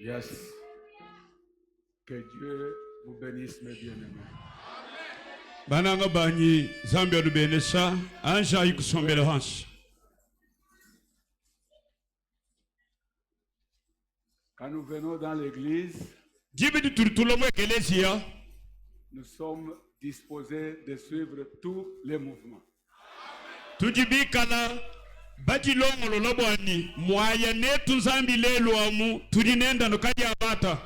Yes. Que Dieu vous bénisse, mes bien-aimés. Bananga bani Zambia du benesa anja ikusombele hansi. Quand nous venons dans l'église, nous sommes disposés de suivre tous les mouvements. Tujibikala batilongo lolobwani mwaya netu nzambi lelo amu tulinenda no kadi abata.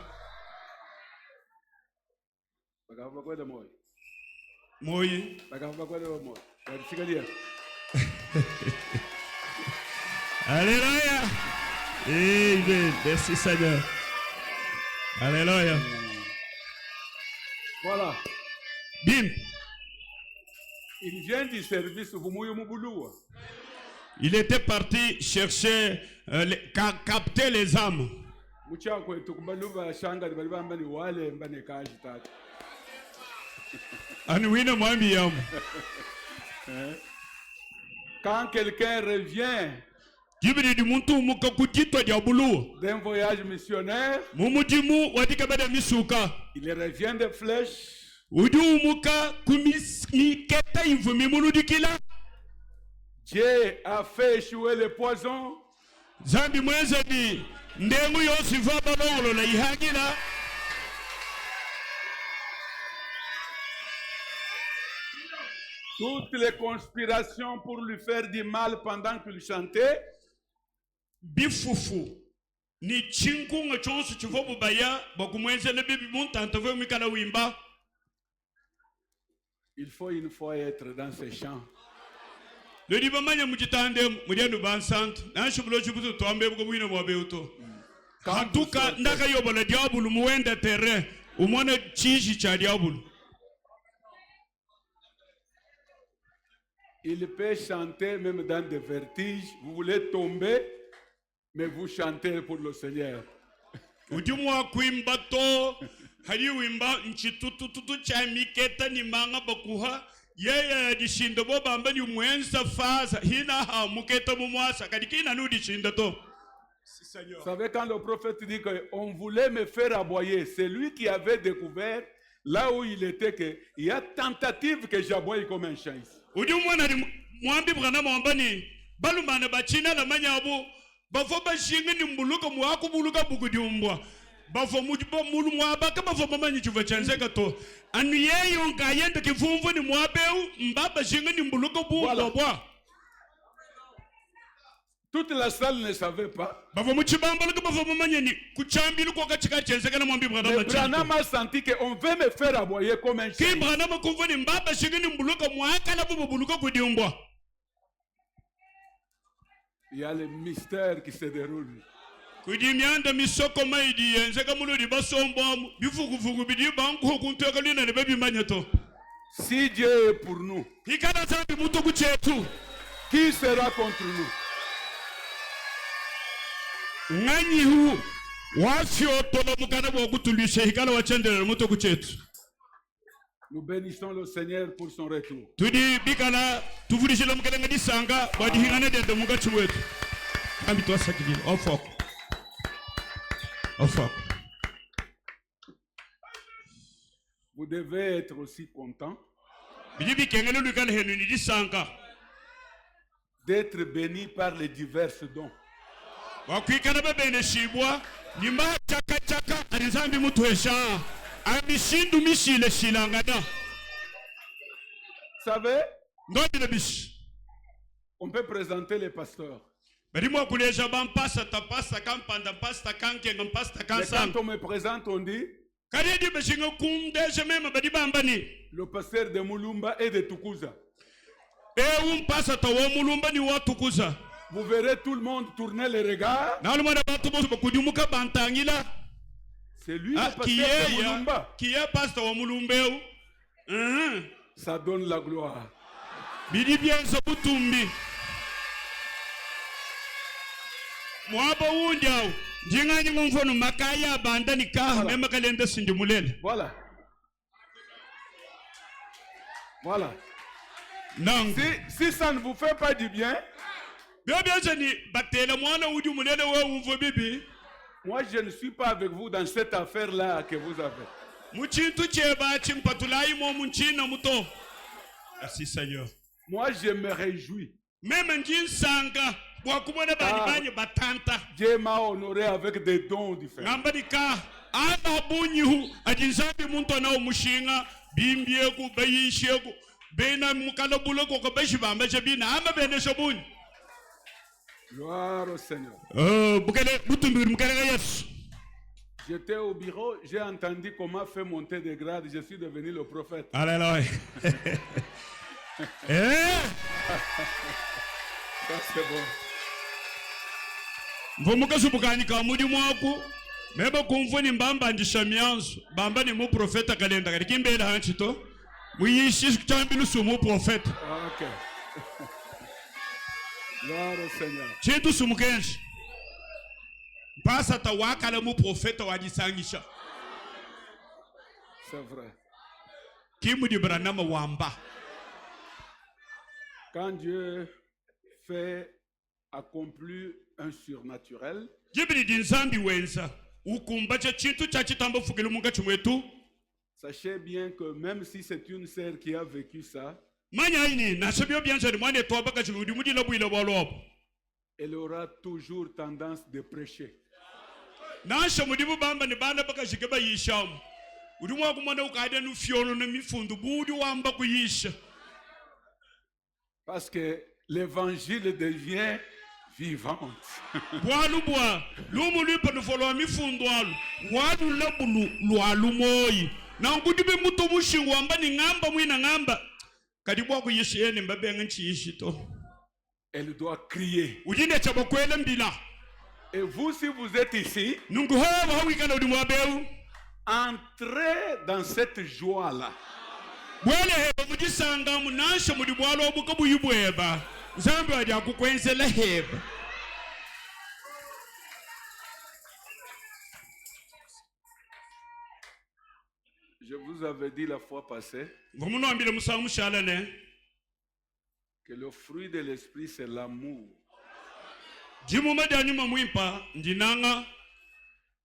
Bagava kwenda moyo. Moyi. Bagava kwenda moyo. Barishikalia. Alléluia. Amen. Merci Seigneur. Alléluia. Voilà. Bim. Il vient du service Vumuyo Mubulua. Il était parti chercher, capter les âmes. Quand quelqu'un revient d'un voyage missionnaire, il revient des flèches. Dieu a fait échouer le poison. Toutes les conspirations pour lui faire du mal pendant qu'il chantait. Bifufu ni chinkunga chonsu chivobu baya bakumwenzele bibi muntantave mikala wimba. Il faut une fois être dans ces champs. Le dibamanya mujitande mujenu bansant na shubulo shubuzo tuambe buko bwino mwabeuto. Kantuka ndaka yobola diabulu muwenda terrain umone chishi cha diabulu. Il peut chanter même dans des vertiges. Vous voulez tomber, mais vous chantez pour le Seigneur. Udimwa kuimbato hari wimba nchitututu cha miketa ni manga bakuha yeye dishinda bo bamba ni mwenza faza hina ha muketa mumwasa kadikina nu dishinda to. Vous savez quand le prophète dit qu'on voulait me faire aboyer, c'est lui qui avait découvert là où il était qu'il y a tentative que j'aboye comme un chien ici. Udimwa na mwambi bwana mwambani balumane bachina la manyabu bafo bashinga ni mbuluka mwako buluka bukudiumbwa bafo mujibo mulu mwabaka bafo mamanyi chuva chanseka to anu yeyo ngayenda kivumvu ni mwabeu mbaba shinga ni mbuluka bumbwa bwa. Toute la salle ne savait pas. Bafo muchibamba luka bafo mamanyi ni kuchambilu kwa kachika chanseka na mwambi brana machito. Branham a senti qu'on veut me faire aboyer comme un chien. Ki Branham kumva ni mbaba shinga ni mbuluka mwaka na bubu buluka kudiumbwa. Il y a le mystère qui se déroule. Kudimianda misoko maidi enzeka muludi basombo bifukufuku bidi banko kunteka lina ne baby manyato. Si Dieu est pour nous, ikana zambi muto kuchetu, qui sera contre nous? Ngani hu wasio tono mukana bo kutulisha hikala wachendera muto kuchetu. Nous bénissons le Seigneur pour son retour. Tudi bikala tuvulishila mukana ngadi sanga badi hingane de mugachu wetu. Kambi to sakili ofok. Vous devez être aussi content d'être béni par les divers dons. Vous savez, on peut présenter les pasteurs. Mais quand on me présente, on dit le pasteur de Mulumba et de Tukuza. Vous verrez tout le monde tourner les regards. C'est lui le pasteur de Mulumba. Qui est pasteur de Mulumba? Ça donne la gloire. Mwaba unjao jingani mumfono makaya bandani kaha mema kalenda sindimulele. Voilà. Voilà. Non. Si ça ne vous fait pas du bien, Moi, je ne suis pas avec vous dans cette affaire-là que vous avez. Muchintu cheba chimpatulai mo munchina muto. Merci Seigneur. Moi, je me réjouis. Même njinsanga bwakumona banyibanye batanta. Dieu m'a honoré avec des dons différents. Ngambadika ana bunyihu ajinzabi muntu na umushinga bimbieku bayisheku bena mukala buloko ko bashibamba chabina ama bene shabuni. Gloire au Seigneur. Bukale butumbiri mukale Yesu. J'étais au bureau, j'ai entendu comment fait monter des grades, je suis devenu le prophète. Alléluia. Ça c'est bon. Mvomuka subukani kamudi mwaku meba kumvuni mbamba ndishamyanzo bamba ni mu profeta kalenda kali kimbela hanchito muyishi chambilu sumu profeta. OK. Gloire au Seigneur. Chintu sumukenshi Pasa tawakala mu profeta wajisangisha. C'est vrai. Kimu di Branham wamba. Quand Dieu fait accomplir un surnaturel, Jibri dinzambi wenza ukumbacha chintu chachitamba fukelu munga chumwetu. Sachez bien que même si c'est une sœur qui a vécu ça, elle aura toujours tendance de prêcher. Parce que l'évangile devient vivante. Na ngudibe muto mushingu wamba ni ngamba mwina ngamba kadibwa ku Yesu yene mbabe nganchi yishito. Elle doit crier. Ujinde chabokwele mbila. Et vous, si vous êtes ici, entrez dans cette joie-là. Je vous avais dit la fois passée que le fruit de l'esprit, c'est l'amour. Et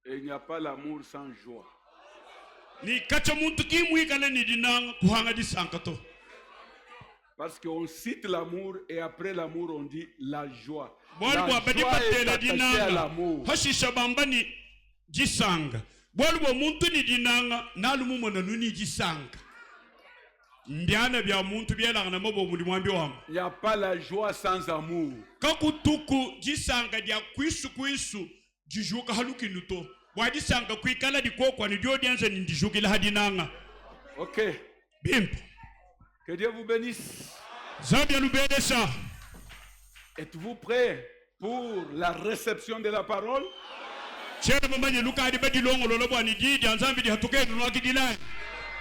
il n'y a pas l'amour sans joie. Parce qu'on cite l'amour et après l'amour on dit la joie. La joie est attachée à l'amour. Il n'y a pas la joie sans amour. Ok. Que Dieu vous bénisse. Êtes-vous prêts pour la réception de la parole?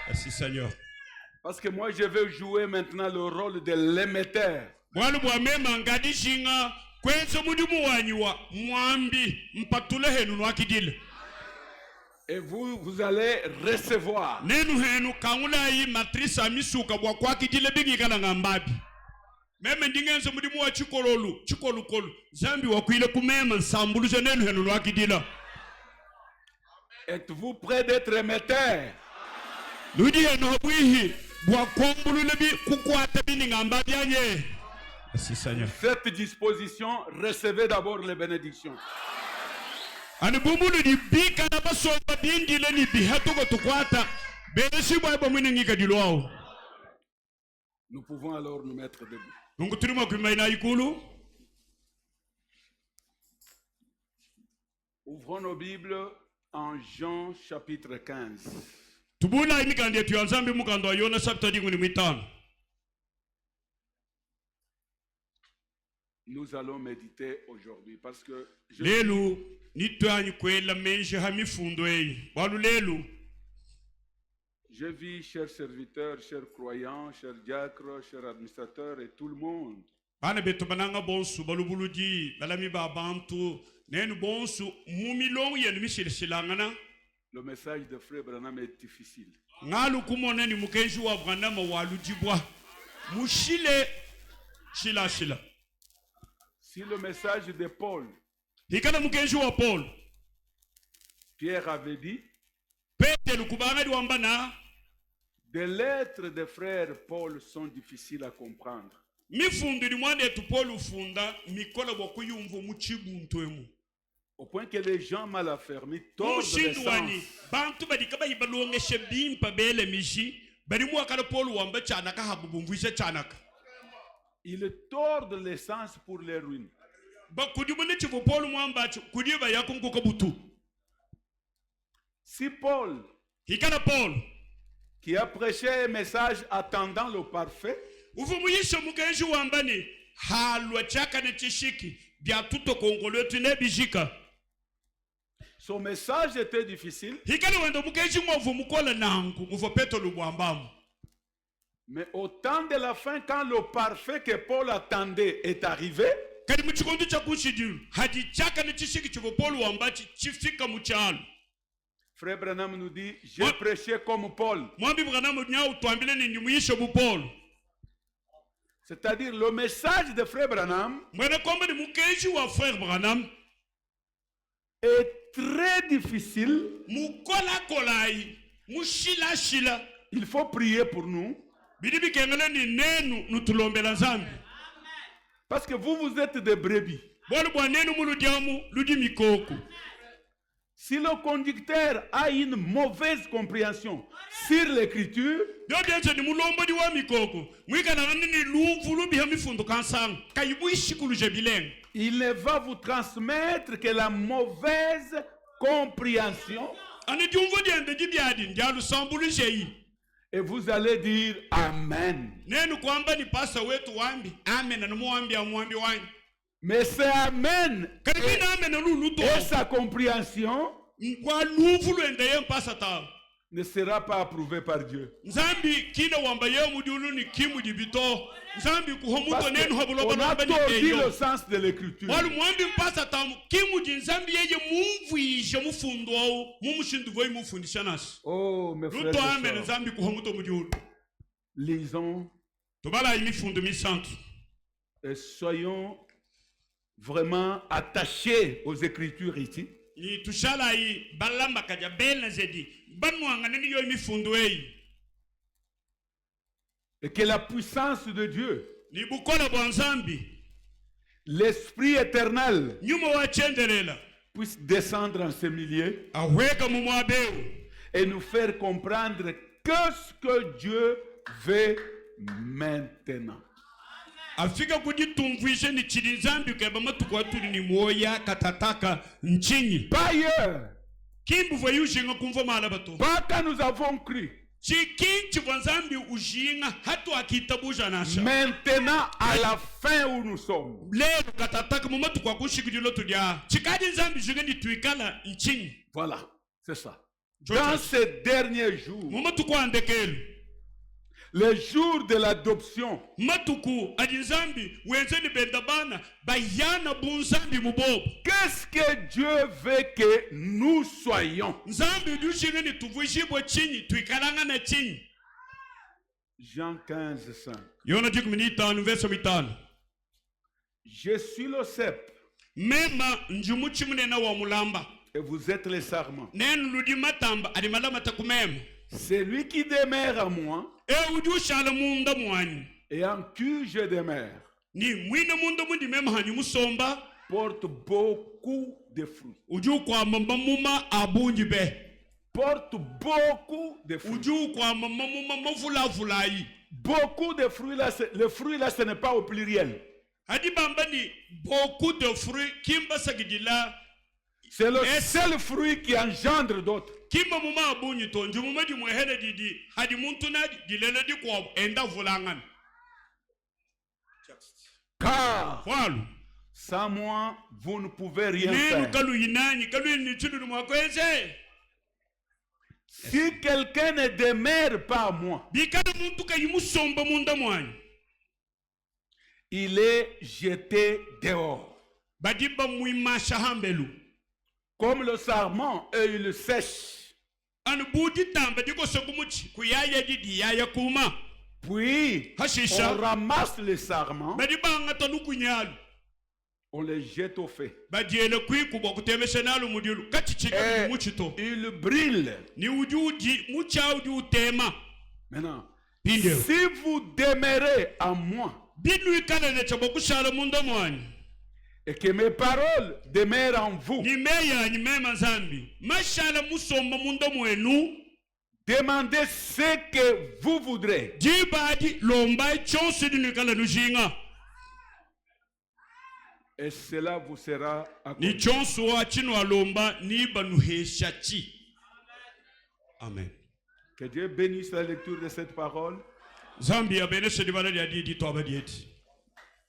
Merci Seigneur. Parce que moi je vais jouer maintenant le rôle de l'émetteur. Et vous allez recevoir. Êtes-vous prêts d'être émetteur? Cette disposition, recevez d'abord les bénédictions. Nous pouvons alors nous mettre debout. Ouvrons nos Bibles en Jean chapitre 15. Nous allons méditer aujourd'hui parce que je vis, chers serviteurs, chers croyants, chers diacres, chers administrateurs et tout le monde. Le message de Frère Branham est difficile. Si le message de Paul Pierre avait dit, Petero kubanga liwambana des lettres des frères Paul sont difficiles à comprendre. mifundu limwana etu Paul funda mikola bokuyumva muchibuntu emu Au point que les gens mal affermis tordent les sens. bantu badika bayibalongeshe bimpa bele mishi bari mwakala Paul wamba chanaka habubumvisha chanaka Ils tordent les sens pour les ruines. bakudi mune chivo Paul mwamba kudi ba yakunguka butu. Si Paul, Hikala Paul qui a prêché un message attendant le parfait, uvumuyisha mukenji wambani halwa chaka ne chishiki bya tuto kongolwetu ne bijika son message était difficile. hikala wendo mukenji mwovu mukola nangu muvo peto lubwambamu. Mais au temps de la fin, quand le parfait que Paul attendait est arrivé, kadi muchikondo cha kushidiru hadi chaka ne chishiki chivo Paul wambachi chifika muchalo. Frère Branham nous dit, j'ai prêché comme Paul. Mwambi Branham nyao tuambile ni nyumuyisha bu Paul. C'est-à-dire le message de Frère Branham Mwene kombe ni mukenji wa Frère Branham est très difficile. mukola kolai mushila shila Il faut prier pour nous. bidibi kengele ni nenu nutulombela nzambi Parce que vous êtes des brebis. bolu bwa nenu muludiamu ludi mikoko. Si le conducteur a une mauvaise compréhension sur l'écriture, Yo biense ni mulombo di wa mikoko mwikana ngani ni luvu lubiha mifundo kansang kayibuishi kuluje bileng il ne va vous transmettre que la mauvaise compréhension. ani diumvo diende dibiadi njalu sambuluje yi Et vous allez dire Amen. nenu kwamba ni pasa wetu wambi amen na muambi amwambi wanyi Mais c'est Amen kadibina amen na luluto et sa compréhension kwa luvu luende ye mpasa ta ne sera pas approuvée par Dieu. nzambi kina wamba ye mudiulu ni kimu dibito nzambi kuhomuto Parce nenu habuloba qu'on a namba ni tordu eyo le sens de l'écriture. walu mwambi mpasa tamu kimu di nzambi yeye mumvuishe mufundo au mumushindu voi mufundisha nasi Oh, mes frères luto et amen sœurs, nzambi kuhomuto mudiulu lisons tobala imifundo misantu et soyons vraiment attachés aux écritures ici. ni tushala yi balamba kaja bela zedi banwanga nani yo imifundo ei Et que la puissance de Dieu, ni bukola bwa nzambi l'Esprit éternel, nyuma wa chendelela puisse descendre en ce milieu aweka mumwabeu et nous faire comprendre ce que Dieu veut maintenant. afika kujitumvuishe ni chili nzambi kaba matuku atuli ni moya katataka nchinyi Pas ailleurs, kimbu vwa yushinga kumva mala bato pas quand nous avons cru. chikinchi vwa nzambi ushinga hatu akitabuja nasha Maintenant, à la fin où nous sommes, lero katataka mu matuku akushikidilo tulya chikadi nzambi shinga ni tuikala nchinyi voilà, c'est ça. Dans ces derniers jours, mu matuku andekelu les jours de l'adoption, matuku adi nzambi wenzeni bendabana bayana bunzambi mubobo qu'est-ce que Dieu veut que nous soyons? nzambi dushinga ni tuvuishibwe chinyi tuikalanga na chinyi. Jean 15, 5. Yona 15 verso 5 Je suis le cep mema njumuchi munena wa mulamba et vous êtes les sarments. nenu ludi matamba adi malama takumema Celui qui demeure en moi udi ushala munda mwani et en qui je demeure ni mwine munda mundi mema hani musomba porte beaucoup de fruits. udi ukwa mamba muma abunji be Porte beaucoup de fruits. udi ukwa mamba muma mavula vulayi Beaucoup de fruits là, le fruit là, ce n'est pas au pluriel. adi bamba ni beaucoup de fruits kimba sagidila C'est le seul fruit qui engendre d'autres. kimba muma abunji to njumuma di mwehele didi hadi muntu na dilele di kwa enda vulangan Car walu sans moi, vous ne pouvez rien nenu faire. kalu yinani kalu ni chulu mwakweze Si quelqu'un ne demeure pas en moi, bikana muntu kayimusomba munda mwani il est jeté dehors. badimba muimasha hambelu Comme le sarment, et il sèche. anu budi tamba diko sogumuchi kuyaya didi yaya kuma Puis, Hashisha. on ramasse le sarment badibanga tanu kunyalu on les jette au feu. badiele kwikuba kutemeshenalo mudilu kachichika muchito Il brille. ni ujudi muchaudi utema. Maintenant, Pindel. si vous demeurez en moi Binu ikalele chabokushala munda mwani et que mes paroles demeurent en vous, ni meya ni mema zambi mashala musomba munda mwenu demandez ce que vous voudrez. jibadi lomba chonse dinu kala nujinga Et cela vous sera ni accordé. chonso wa chino alomba ni banuhesha chi. Amen. Que Dieu bénisse la lecture de cette parole. Zambi abeneshe dibala ya didi to abadieti.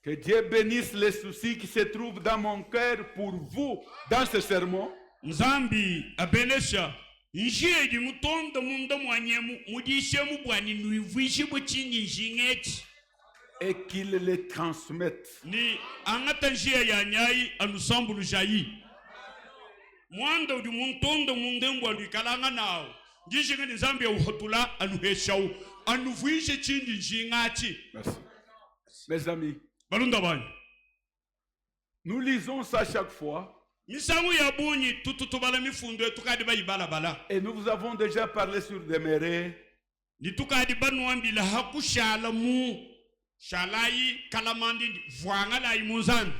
Que Dieu bénisse les soucis qui se trouvent dans mon cœur pour vous dans ce sermon. Zambi abenesha njie di mutonda munda mwanyemu mudishe mubwani nuivuishi buchinyi njingeti. Et qu'il les transmette. Ni angata njia ya nyai anusambulu jayi. Mwanda udi muntonda mundengwa luikalanga nao. Njishinga ni zambi ya uhotula anuheshau. Anuvuishe chinyi njingati. Merci. Mes amis, Balunda bani. nous lisons ça chaque fois. Misangu ya bunyi tututubala mifundo tukadi ba ibala bala. Et nous vous avons déjà parlé sur demeurer. Ni tukadi banuambila hakushala mu. Shalai kalamandi vuangala imuzan.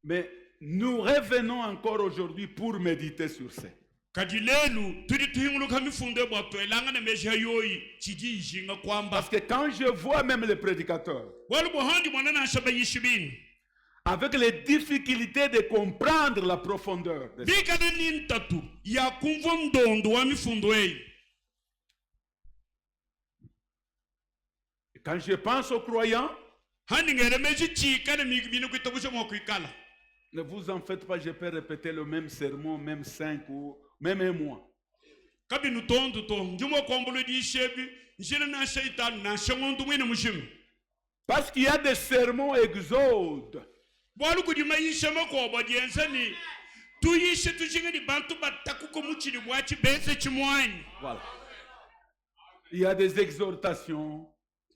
Mais nous revenons encore aujourd'hui pour méditer sur ça. Kadilelu tudi tuhingulu kamifundo bwato elanga na mesha yoyi chiji jinga kwamba. Parce que quand je vois même les prédicateurs, Walu bohandi mwanana shaba yishibini. avec les difficultés de comprendre la profondeur de ça. Bika de nintatu ya kumvondondo wa mifundo ei. Quand je pense aux croyants, Hani ngere meji chika na migibino kuitabusha mwakuikala. ne vous en faites pas, je peux répéter le même sermon, même 5 ou même un mois. Kabinu tondu to njumo kombolo di shebi njina na shaitan na shangondu mwina mushimu. Parce qu'il y a des sermons exodes. Walu kudima yisha makoba diensani tu yisha tujinga ni bantu batakuko muchini mwachi bese chimwani. Voilà. Il y a des exhortations.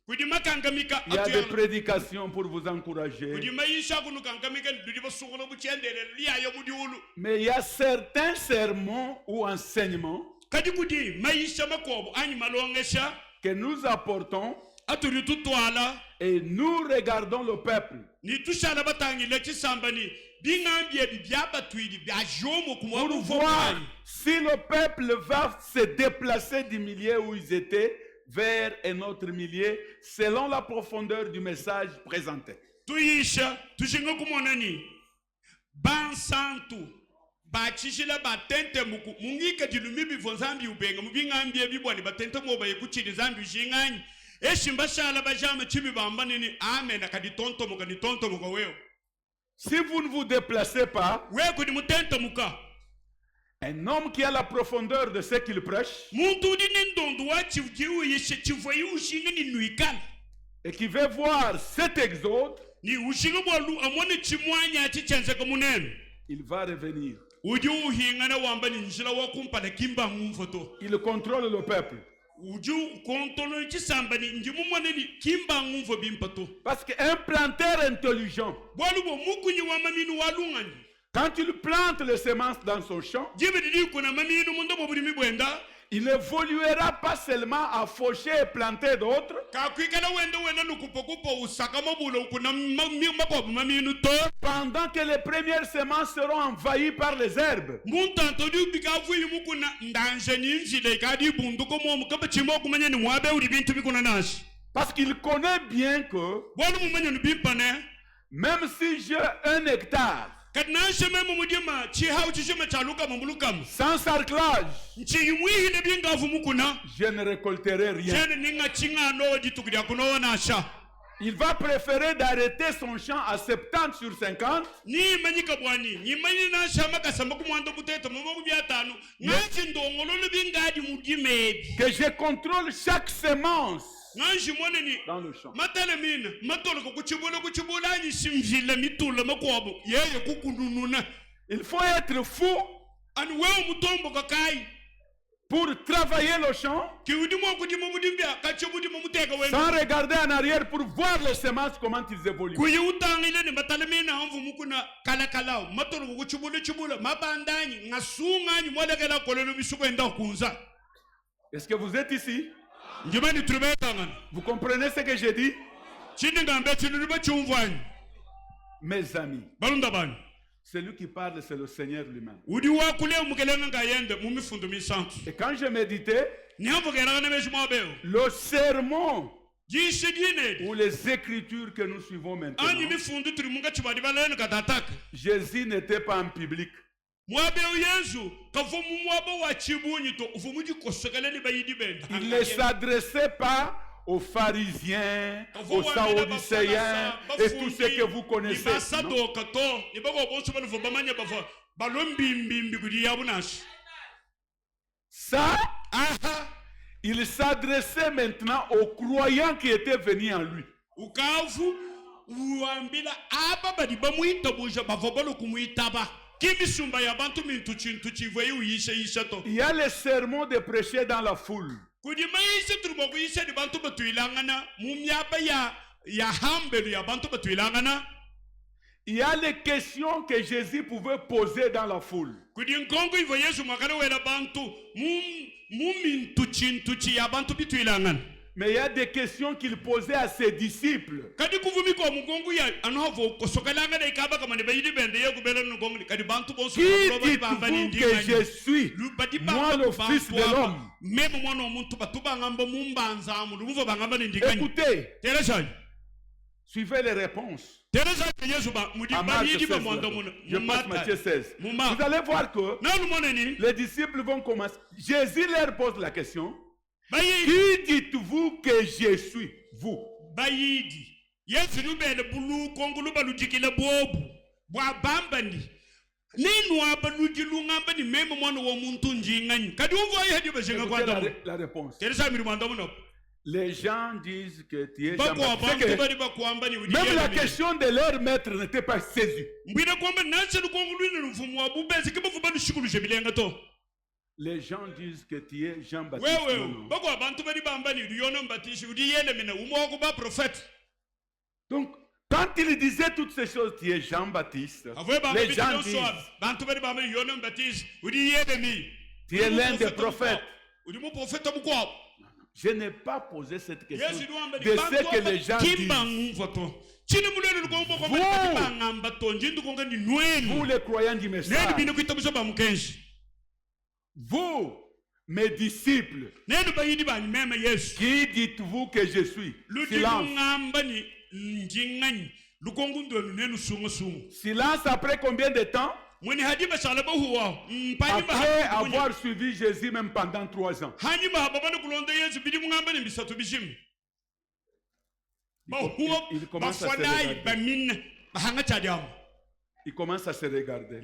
Kudima kangamika Il y a des prédications pour vous encourager. kudima yisha kunu kangamika dudiba sugula buchendele liya ya mudiulu. Mais il y a certains sermons ou enseignements Kadi kudi maisha makobo anyi malongesha que nous apportons aturi tutwala et nous regardons le peuple. ni tushala batangi le chisambani bingambie bibyaba twidi byajomo Pour kumwa voir si le peuple va se déplacer du milieu où ils étaient vers un autre milieu selon la profondeur du message présenté. tuyisha tushinga kumonani bansantu bachishila batente muku mungika dilumibi vonzambi ubenga mubingambie bibwani batente moba yekuchidi zambi shingani eshimba shala bajama chibi bamba nini amen akadi tonto muka weo. Si vous ne vous déplacez pas, Weko di mutente muka un homme qui a la profondeur de ce qu'il prêche muntu di nindondo wa chivjiu yeshe chivoyi ushinga ni nuikala et qui veut voir cet exode, ni ushinga bwalu amone chimwanya chichenze kamunene il va revenir. uji uhinga na wamba ni njila wa kumpala kimba ngumfoto Il contrôle le peuple. uji kontolo chisamba ni njimu mwane ni kimba ngumfo bimpato Parce qu'un planteur intelligent, bwalu bo mukunyi wa maminu walungani quand il plante les semences dans son champ, jibe di kuna maminu mundo bo buri bwenda il n'évoluera pas seulement à faucher et planter d'autres, ka kwikala wenda nukupokupo usaka mabulo kuna makobo maminu to pendant que les premières semences seront envahies par les herbes. muntanto di bikavu yimukuna ndanje ni njile kadi bundu ko mo mukaba chimo kumanya ni mwabe uri bintu bikuna nashi Parce qu'il connaît bien que bwalu mumanya ni bimpane même si j'ai 1 hectare, kadna sheme mumudima chi hau chi sheme chaluka mumulukam sans sarclage, nchi yimwihi ne bingavu mukuna je ne récolterai rien. jene ninga chinga no ditukdia kuno nasha Il va préférer d'arrêter son champ à 70 sur 50 ni manyika bwani ni manyi nasha makasamba kumwando kuteta mubo byatanu ngachi ndongolo le bingadi mudimebi que je contrôle chaque semence nganji mone ni dans le champ. matale mina matolo ko kuchibula ni simjila mitula makwabo yeye kukunununa Il faut être fou an wewe mutombo kakai pour travailler le champ, sans regarder en arrière pour voir les semences, comment ils évoluent. Est-ce que vous êtes ici? Vous comprenez ce que j'ai dit? Mes amis, celui qui parle, c'est le Seigneur lui-même. Et quand je méditais, le sermon ou les écritures que nous suivons maintenant, Jésus n'était pas en public. Il ne s'adressait pas aux pharisiens, aux saoudicéens et tout ce que vous connaissez. Ça, il s'adressait maintenant aux croyants qui étaient venus en lui. Il y a les sermons de prêcher dans la foule. Il y a les questions que Jésus pouvait poser dans la foule. Mais il y a des questions qu'il posait à ses disciples. Qui dites-vous que je suis? Moi, le Fils de l'homme. Écoutez, suivez les réponses. À Marc 16, je passe Matthieu 16. Vous allez voir que les disciples vont commencer. Jésus leur pose la question. Qui dites-vous que je suis? Vous. La réponse. Les gens disent que tu es Jean-Baptiste. Même la question de leur maître n'était pas saisie. Les gens disent que tu es Jean-Baptiste. Donc, quand il disait toutes ces choses, tu es Jean-Baptiste, les gens disent, tu es l'un des prophètes. Je n'ai pas posé cette question de ce que les gens disent. Vous les croyants du message, vous, mes disciples, qui dites-vous que je suis? Silence. Silence après combien de temps? Après avoir suivi Jésus même pendant 3 ans. Il commence à se regarder. Il commence à se regarder.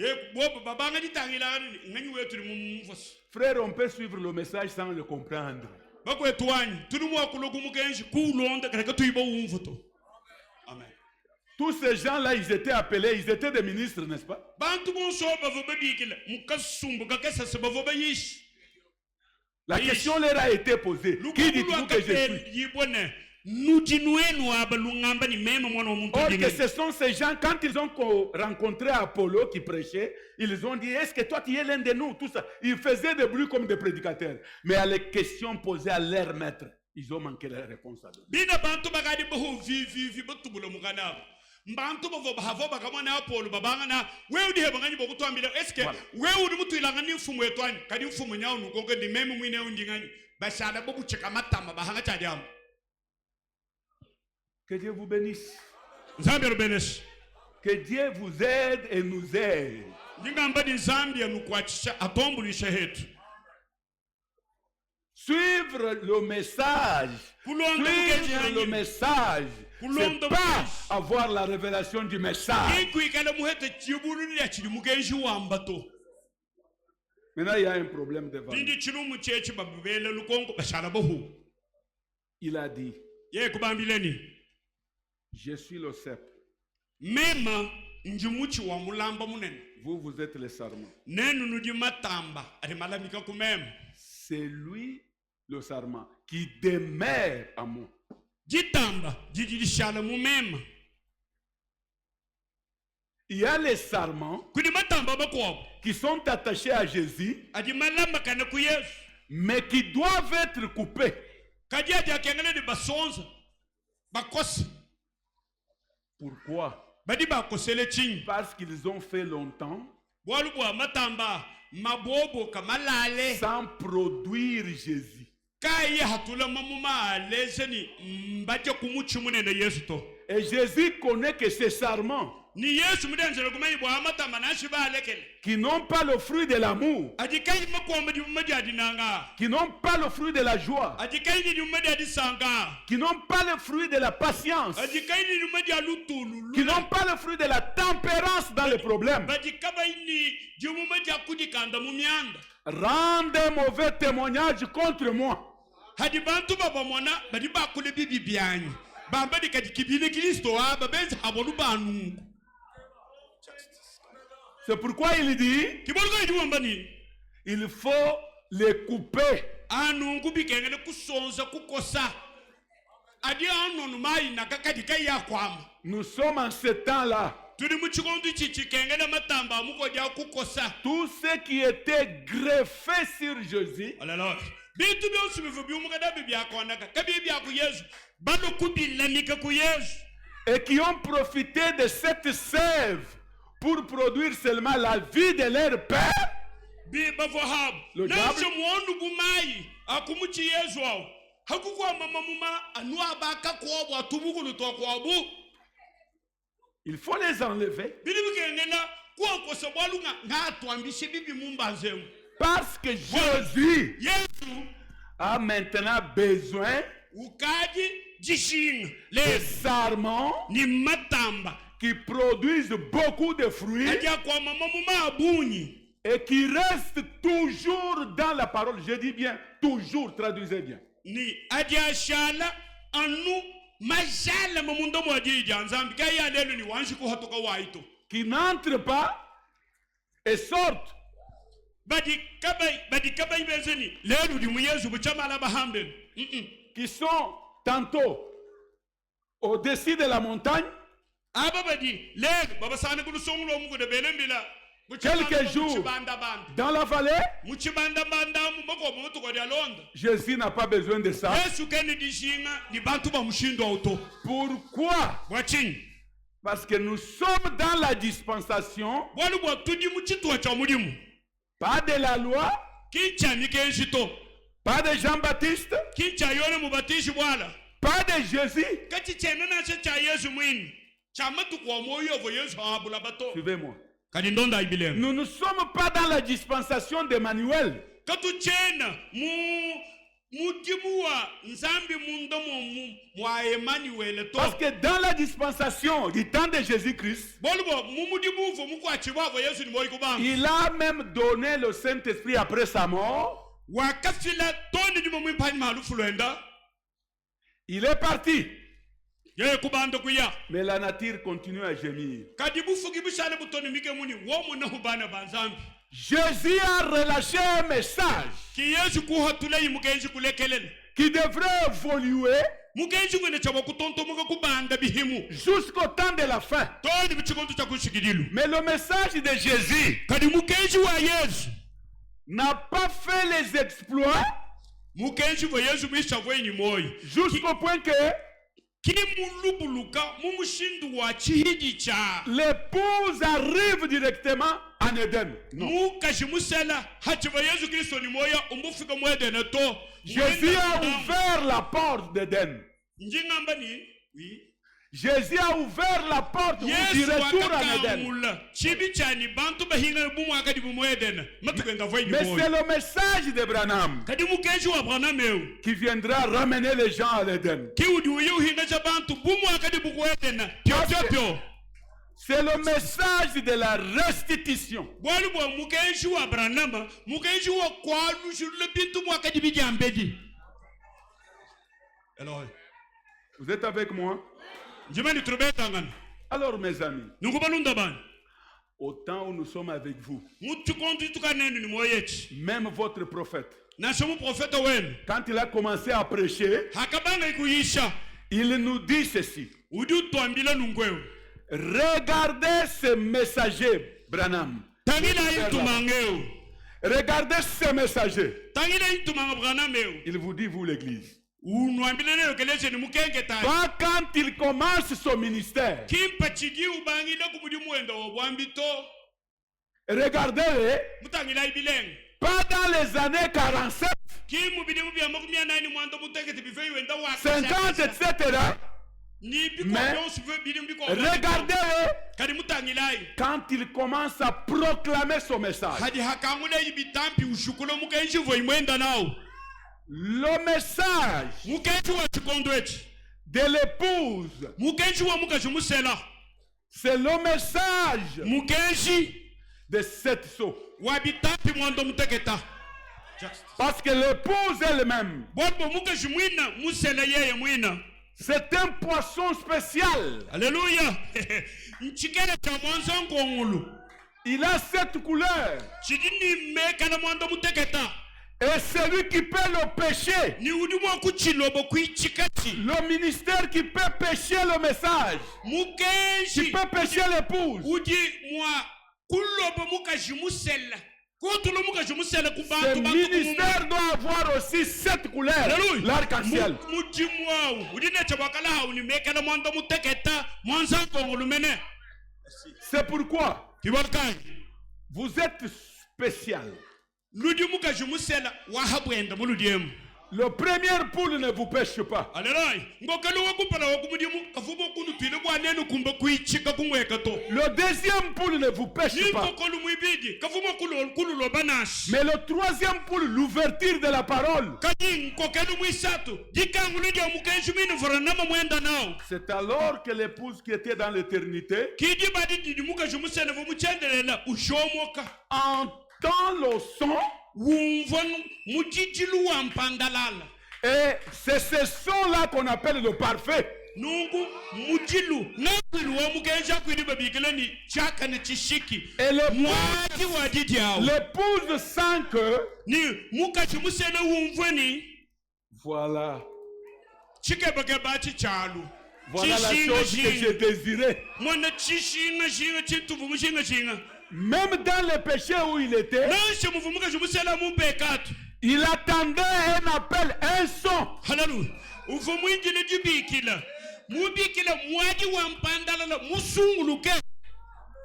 Frère, on peut suivre le message sans le comprendre. Amen. Tous ces gens-là, ils étaient appelés, ils étaient des ministres, n'est-ce pas? La question leur a été posée. Qui dites-vous que je suis? Or que ce sont ces gens, quand ils ont rencontré Apollo qui prêchait, ils ont dit, est-ce que toi tu es l'un de nous? Tout ça. Ils faisaient des bruits comme des prédicateurs. Mais à les questions posées à leur maître, ils ont manqué la réponse à donner. Que Dieu vous bénisse. Que Dieu vous aide et nous aide. Suivre le message. Suivre le message. C'est pas avoir la révélation du message. Maintenant, il y a un problème devant nous. Il a dit, je suis le cep. Vous, vous êtes les sarments. C'est lui le sarment qui demeure à moi. Il y a les sarments qui sont attachés à Jésus, mais qui doivent être coupés. Pourquoi? Parce qu'ils ont fait longtemps sans produire Jésus. Et Jésus connaît que ces sarments qui n'ont pas le fruit de l'amour, qui n'ont pas le fruit de la joie, qui n'ont pas le fruit de la patience, qui n'ont pas le fruit de la tempérance dans les problèmes, rendent un mauvais témoignage contre moi. C'est pourquoi il dit il faut les couper. Nous sommes en ce temps-là. Tout ce qui était greffé sur Jésus et qui ont profité de cette sève pour produire seulement la vie de leur père, le diable, il faut les enlever. Parce que Jésus a maintenant besoin des sarments qui produisent beaucoup de fruits et qui restent toujours dans la parole. Je dis bien toujours, traduisez bien. Qui n'entrent pas et sortent. Qui sont tantôt au-dessus de la montagne, quelques jours dans la vallée. Jésus n'a pas besoin de ça. Pourquoi? Parce que nous sommes dans la dispensation pas de la loi, pas de Jean-Baptiste, pas de Jésus. Suivez-moi. Nous ne sommes pas dans la dispensation d'Emmanuel. Parce que dans la dispensation du temps de Jésus-Christ, il a même donné le Saint-Esprit après sa mort. Il est parti. Mais la nature continue à gémir. Jésus a relâché un message qui devrait évoluer jusqu'au temps de la fin. Mais le message de Jésus n'a pas fait les exploits jusqu'au point que l'épouse arrive directement en Éden. Non. Jésus a ouvert la porte d'Éden. Jésus a ouvert la porte du retour en Éden. Mais c'est le message de Branham qui viendra ramener les gens à l'Éden. C'est le message de la restitution. Vous êtes avec moi? Alors mes amis, au temps où nous sommes avec vous, même votre prophète Quand il a commencé à prêcher, il nous dit ceci. Regardez ce messager, Branham. Regardez ce messager. Il vous dit, vous l'église. Pas quand il commence son ministère. Regardez-les. Pas dans les années 47, 50, etc. Mais regardez-le quand il commence à proclamer son message. Le message de l'épouse, c'est le message de cette sceau. Parce que l'épouse elle-même, c'est un poisson spécial. Alléluia. Il a cette couleur. Et celui qui peut le pécher, le ministère qui peut pécher le message, qui peut pécher l'épouse, ce ministère doit avoir aussi cette couleur, l'arc-en-ciel. C'est pourquoi vous êtes spécial. Le premier poule ne vous pêche pas. Le deuxième poule ne vous pêche pas. Mais le troisième poule, l'ouverture de la parole. C'est alors que l'épouse qui était dans l'éternité entend le son. Et c'est ce son-là qu'on appelle le parfait. Et l'épouse sent que voilà la chose que j'ai désirée. Même dans le péché où il était, il attendait un appel, un son.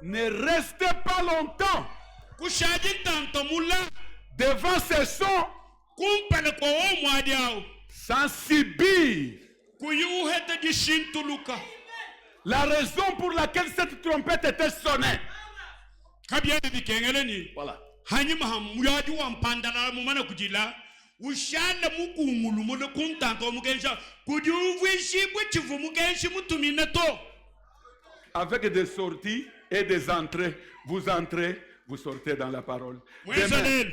Ne restez pas longtemps devant ce son sans subir la raison pour laquelle cette trompette était sonnée. Voilà. Avec des sorties et des entrées, vous entrez, vous sortez dans la parole. C'est-à-dire,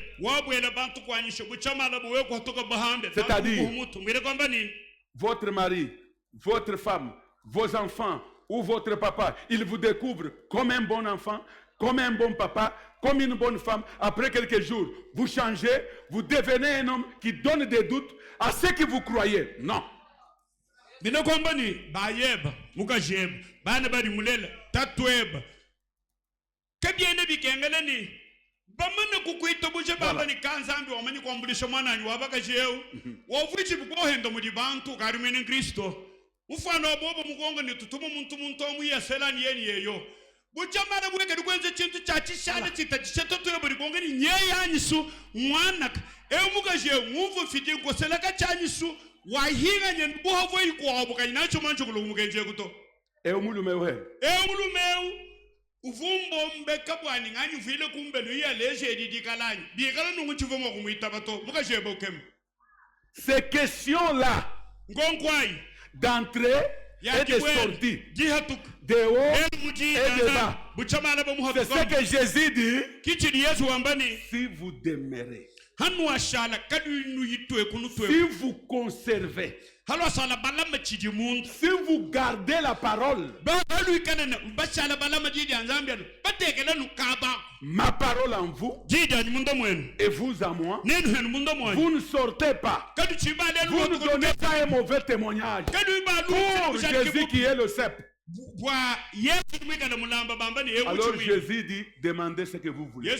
votre mari, votre femme, vos enfants ou votre papa, il vous découvre comme un bon enfant, comme un bon papa, comme une bonne femme. Après quelques jours, vous changez, vous devenez un homme qui donne des doutes à ce que vous croyez. Non. Buchamara bweke dukwenze chintu chachishana chitachishatoto buri kongeni nyeyanyisu mwanak emugaje mwumvu fidi ngoselaka chanyisu wahinga nyendu havo iko abuka inacho mancho kulumugenje kuto Eumulumewe uvumbo mbeka bwani ngani vile kumbe no ya leje didikalani bikala nungu chivomo kumwita bato mugaje bokem. Ces questions là d'entrée et de sortie, de haut et de bas, c'est ce que Jésus dit. Si vous demeurez, si vous conservez, si vous gardez la parole, ma parole en vous et vous en moi, vous ne sortez pas. Vous nous donnez ça un mauvais témoignage pour Jésus qui est le cep. Alors Jésus dit, demandez ce que vous voulez.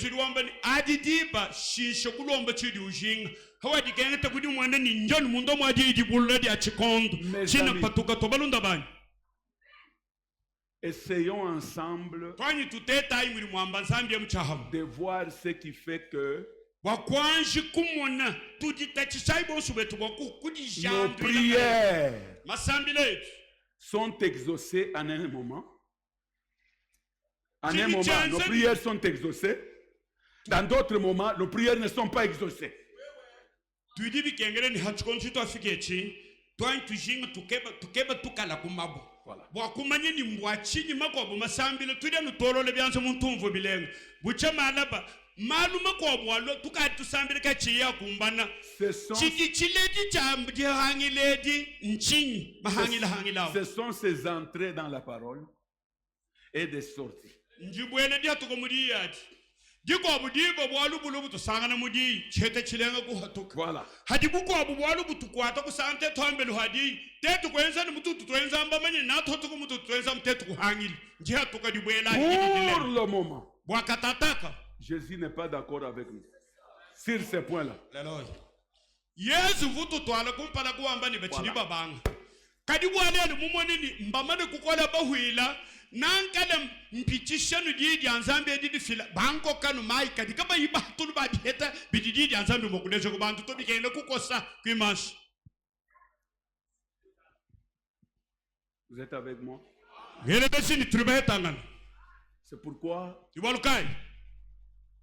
Essayons ensemble de voir ce qui fait que nos prières sont exaucées en un moment. En un moment, nos prières sont exaucées. Dans d'autres moments, nos prières ne sont pas exaucées. Voilà. Ce sont ces entrées dans la parole et des sorties. Voilà. Pour le moment, Jésus n'est pas d'accord avec nous sur ces points-là. Nankadam mpitishanu di dianzambe di fila banko kanu mai kadika ba yiba tulu ba dieta bididi dianzambe mokulezo ko bantu to bikene kukosa kwimash. Vous êtes avec moi? C'est pourquoi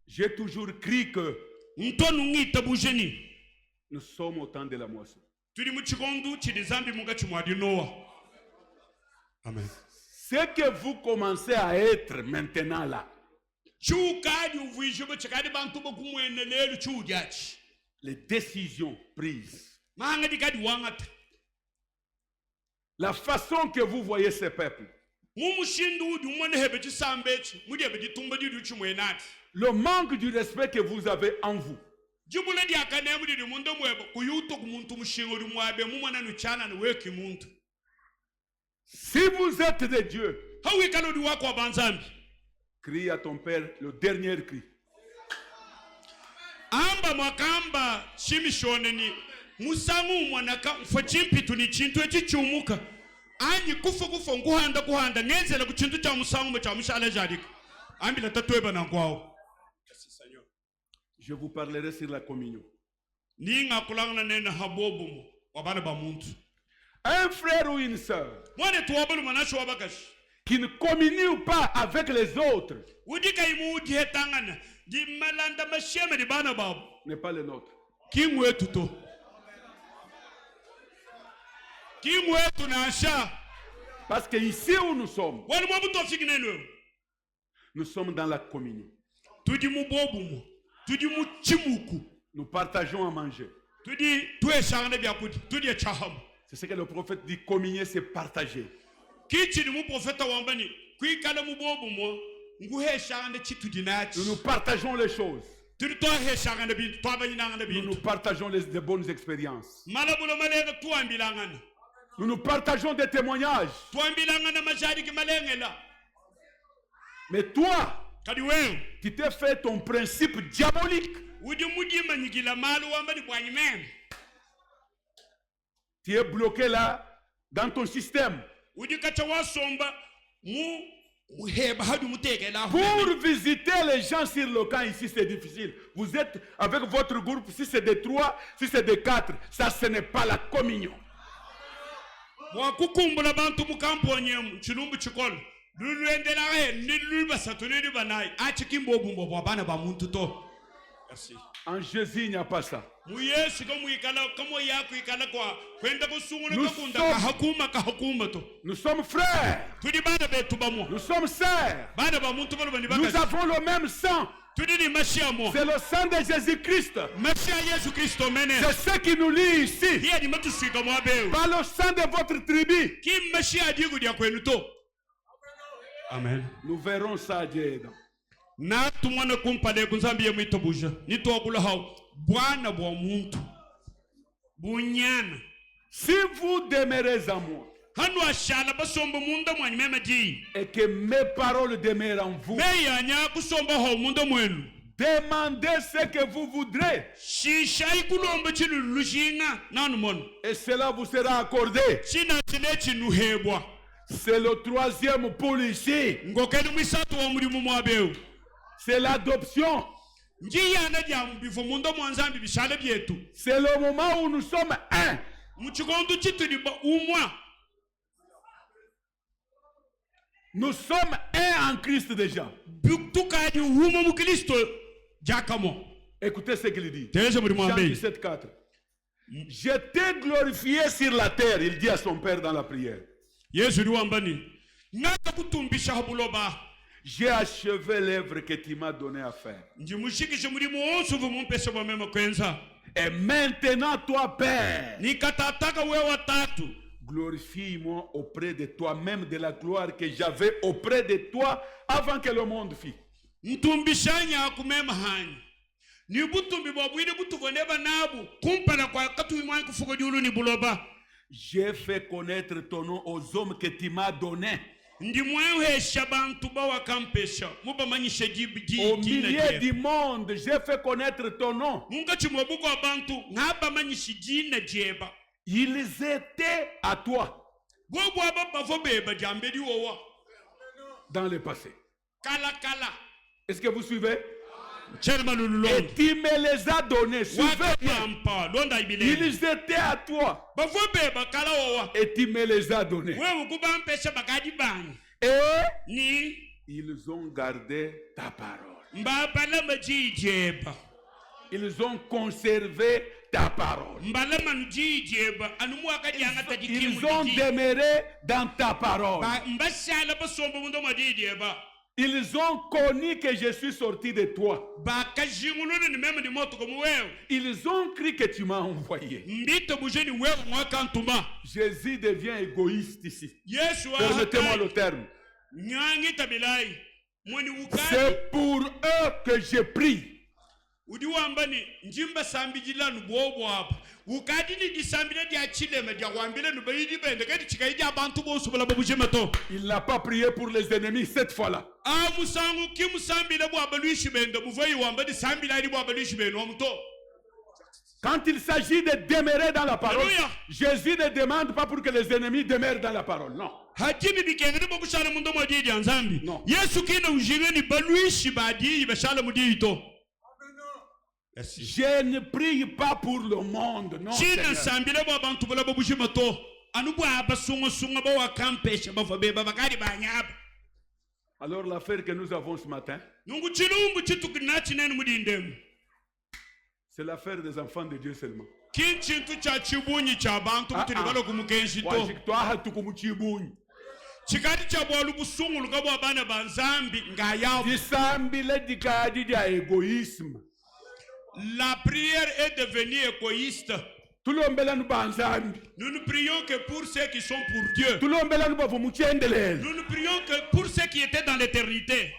j'ai toujours cru que nous sommes au temps de la moisson. Amen. Ce que vous commencez à être maintenant là, les décisions prises, la façon que vous voyez ce peuple, le manque du respect que vous avez en vous, si vous êtes de Dieu, crie à ton Père le dernier cri. Amba mwakamba shimishoneni musangu mwanaka mfachimpitu ni chintu echi chumuka anyi kufa nguhanda ngenzela ku chintu cha musangu cha mushala jarika ambila tatweba na kwao. Je vous parlerai sur la communion. Ninga kulangana nena habobumu wabana ba muntu. Un frère ou une sœur qui ne communie pas avec les autres n'est pas le nôtre. Parce que ici où nous sommes dans la communion. Nous partageons à manger. C'est ce que le prophète dit, communier c'est partager. Nous nous partageons les choses. Nous nous partageons les bonnes expériences. Nous nous partageons des témoignages. Mais toi, tu t'es fait ton principe diabolique. Tu es bloqué là dans ton système. Pour visiter les gens sur le camp ici, c'est difficile. Vous êtes avec votre groupe, si c'est des 3, si c'est des 4, ça ce n'est pas la communion. Merci. En Jésus, il n'y a pas ça. Nous sommes frères. Nous sommes sœurs. Nous avons le même sang. C'est le sang de Jésus-Christ. C'est ce qui nous lie ici. Pas le sang de votre tribu. Amen. Nous verrons ça, Dieu. na tumwana kumpale kunzambi ye mwito buja nitobula hao bwana bwa muntu bunyana. Si vous demeurez en moi hanu ashala basomba munda mwanyi mema ji et que mes paroles demeurent en vous, meya nya kusomba ho munda mwenu demandez ce que vous voudrez shishai kulomba chilululushinga nanu mono et cela vous sera accordé. china chine chinuhebwa. C'est le troisième pôle ici. ngokeli mwisatu wa mulimu mwabeu C'est l'adoption. njiyana dia mbifo munda mwanzambi bishale byetu. C'est le moment où nous sommes un. Muchikondu chituli ba umwa. Nous sommes un en Christ déjà. Buktukadi umo mu Kristo jakamo. Écoutez ce qu'il dit. Jean Jean 17:4. Je t'ai glorifié sur la terre, il dit à son père dans la prière. Yesu riwambani. Ngaka kutumbisha habuloba. J'ai achevé l'œuvre que tu m'as donné à faire. Njimushikishe mulimu wonse vumumpesha bwa mema kwenza. Et maintenant, toi, Père, nikatataka wewe watatu, glorifie-moi auprès de toi, même de la gloire que j'avais auprès de toi avant que le monde fît. Ntumbishanya akumema hani. Ni butumbi bwabwine butuboneba nabu. Kumpana kwa katuimwani kufuko julu ni buloba. J'ai fait connaître ton nom aux hommes que tu m'as donné. Au milieu du monde, j'ai fait connaître ton nom. Ils étaient à toi dans le passé. Est-ce que vous suivez? Et tu me les as donnés. Ils étaient à toi. Et tu me les as donnés. Et ils ont gardé ta parole. Ils ont conservé ta parole. Ils ont demeuré dans ta parole. Ils ont connu que je suis sorti de toi. Ils ont cru que tu m'as envoyé. Jésus devient égoïste ici. Permettez-moi le terme. C'est pour eux que je prie. Il n'a pas prié pour les ennemis cette fois-là. Quand il s'agit de demeurer dans la parole, Jésus ne demande pas pour que les ennemis demeurent dans la parole. Non. Non. Je ne prie pas pour le monde. Non. Alors l'affaire que nous avons ce matin, c'est l'affaire des enfants de Dieu seulement. La prière est devenue égoïste. Nous ne prions que pour ceux qui sont pour Dieu. Nous ne prions que pour ceux qui étaient dans l'éternité.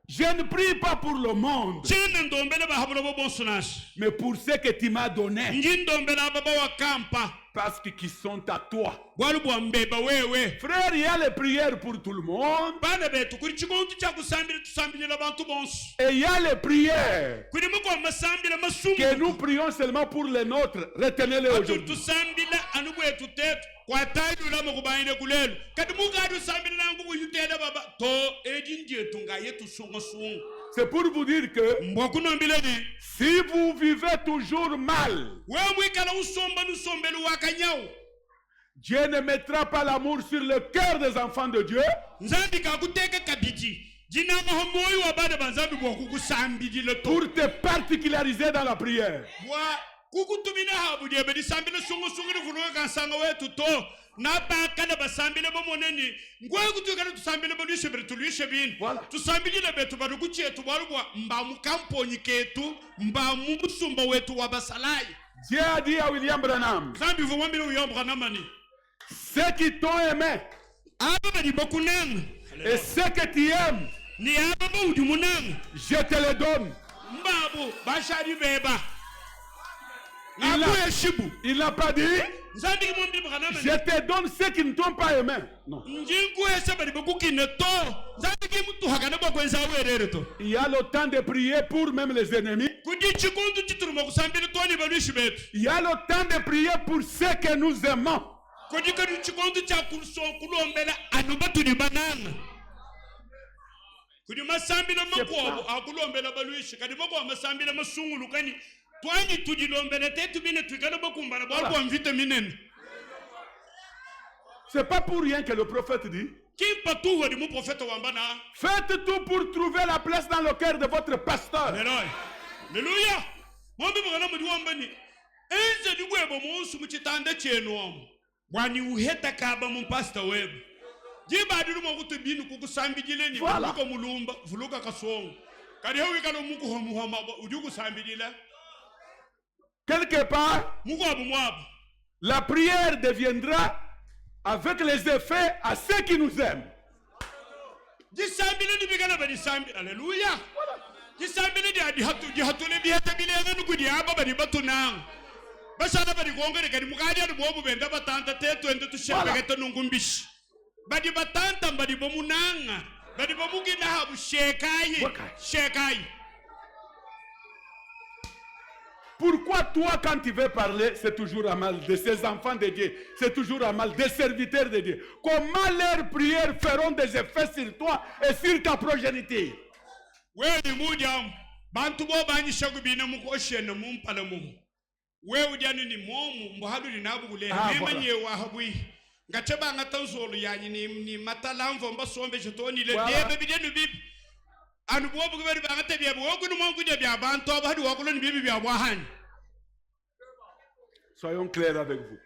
Je ne prie pas pour le monde, mais pour ceux que tu m'as donnés, parce qu'ils sont à toi. Frère, il y a les prières pour tout le monde, et il y a les prières que nous prions seulement pour les nôtres. Retenez-les aujourd'hui. C'est pour vous dire que si vous vivez toujours mal, Dieu ne mettra pas l'amour sur le cœur des enfants de Dieu. Pour te particulariser dans la prière. Dieu a dit à William Branham, ceux qui t'ont aimé, Et ce que tu aimes, je te le donne. Il n'a pas dit, je te donne ceux qui ne t'ont pas aimé. Non. Il y a le temps de prier pour même les ennemis. Il y a le temps de prier pour ceux que nous aimons. C'est pas pour rien que le prophète dit, faites tout pour trouver la place dans le cœur de votre pasteur. Alléluia. Quelque part, la prière deviendra avec les effets à ceux qui nous aiment. Alléluia. Pourquoi toi, quand tu veux parler, c'est toujours à mal de ces enfants de Dieu, c'est toujours à mal des serviteurs de Dieu? Comment leurs prières feront des effets sur toi et sur ta progéniture? Soyons clairs avec vous.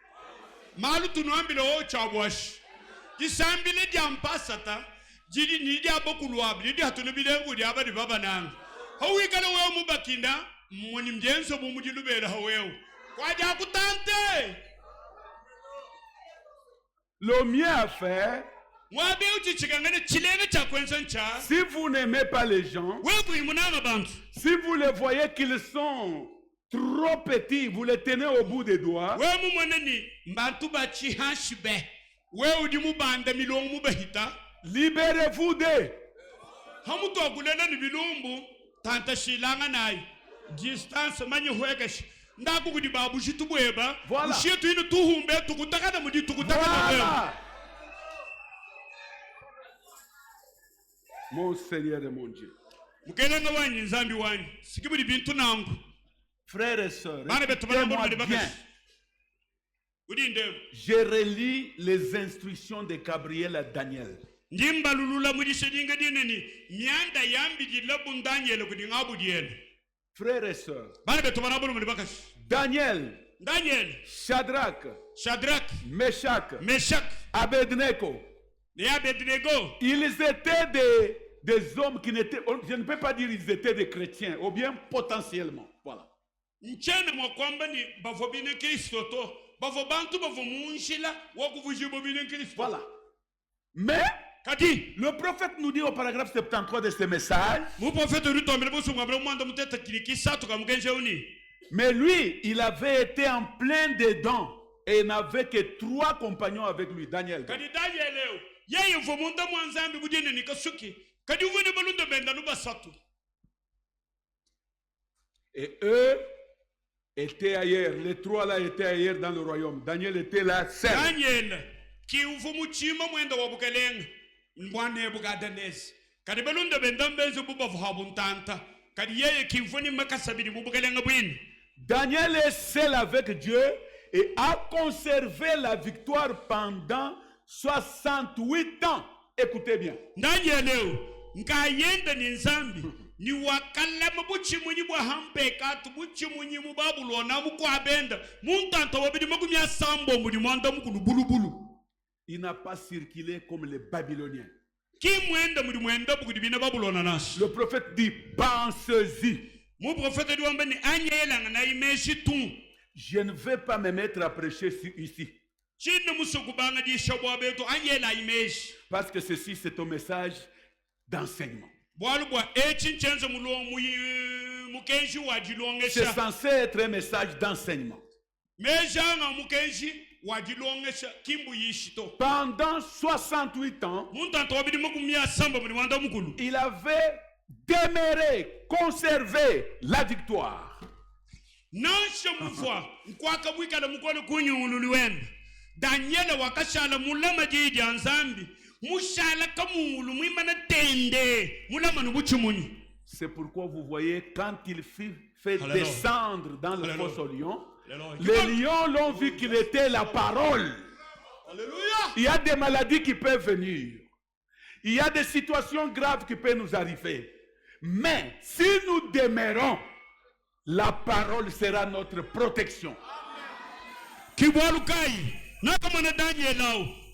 Le mieux à faire, si vous n'aimez pas les gens, si vous les voyez qu'ils sont trop petits, vous les tenez au bout des doigts. Libérez-vous d'eux. Voilà. Mon Seigneur et mon Dieu. Frères et sœurs, écoutez-moi bien. Je relis les instructions de Gabriel à Daniel. Frères et sœurs, Daniel, Shadrach, Meshach, Abednego, ils étaient des hommes qui n'étaient, je ne peux pas dire ils étaient des chrétiens, ou bien potentiellement. Voilà. Voilà. Mais le prophète nous dit au paragraphe 73 de ce message, mais lui, il avait été en plein dedans et il n'avait que 3 compagnons avec lui. Daniel. Et eux étaient ailleurs. Les 3 là étaient ailleurs dans le royaume. Daniel était là seul. Daniel est seul avec Dieu et a conservé la victoire pendant 68 ans. Écoutez bien. Il n'a pas circulé comme les Babyloniens. Le prophète dit, pensez-y. Je ne vais pas me mettre à prêcher ici. Parce que ceci, c'est un message d'enseignement. C'est censé être un message d'enseignement. Pendant 68 ans, il avait demeuré, conservé la victoire. Daniel wakashala mulama jidi anzambi mushala kamulu mwimana tende mulama nubuchumuni. C'est pourquoi vous voyez quand il fait descendre dans le fosse au lion, les lions l'ont vu qu'il était la parole. Alléluia. Il y a des maladies qui peuvent venir. Il y a des situations graves qui peuvent nous arriver. Mais si nous demeurons, la parole sera notre protection. Kiwalukai. Nakamana Daniel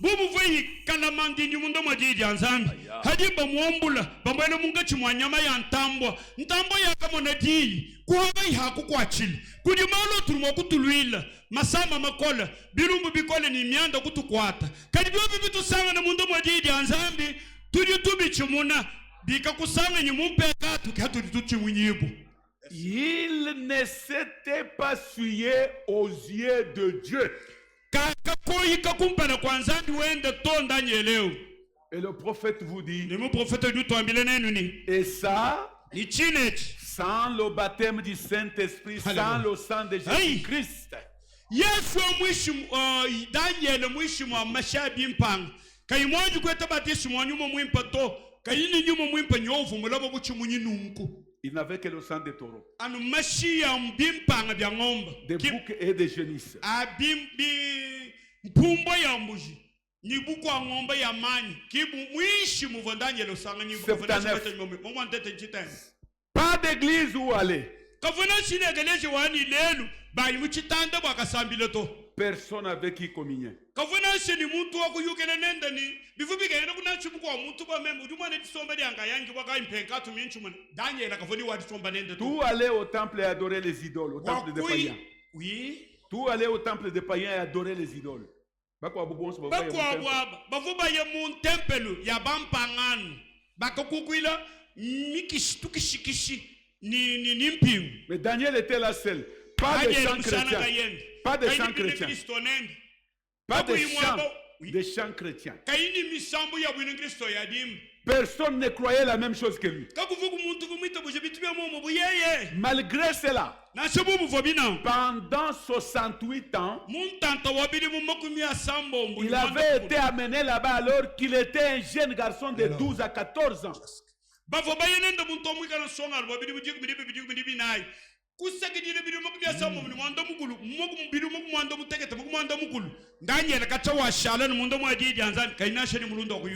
bubu veyi kalamandi nyumundo majiji anzambi hadi bamuombula bambele mungachi mwanyama ya ntambo ya kamona di kuhaba ihaku kwa chili kudi malo turumo kutuluila masama makola birumbu bikole ni mianda kutukwata kadi byobi bitusanga na mundo majiji anzambi tuli tubi chimuna bika kusanga nyumumpe katu katu tuchi munyibu. Il ne s'était pas souillé aux yeux de Dieu. Et le prophète vous dit, et ça, sans le baptême du Saint-Esprit, sans le sang de Jésus-Christ. Il n'avait que le sang des taureaux, des boucs et des génisses. Pas d'église où aller. Personne avec qui communier. Tout aller au temple et adorer les idoles, au temple des païens. Oui. Tout aller au temple des païens et adorer les idoles. Mais Daniel était là seul. Pas de chants chrétiens. Pas de chants chrétiens. Pas de chants chrétiens. Personne ne croyait la même chose que lui. Malgré cela, pendant 68 ans, il avait été amené là-bas alors qu'il était un jeune garçon de 12 à 14 ans.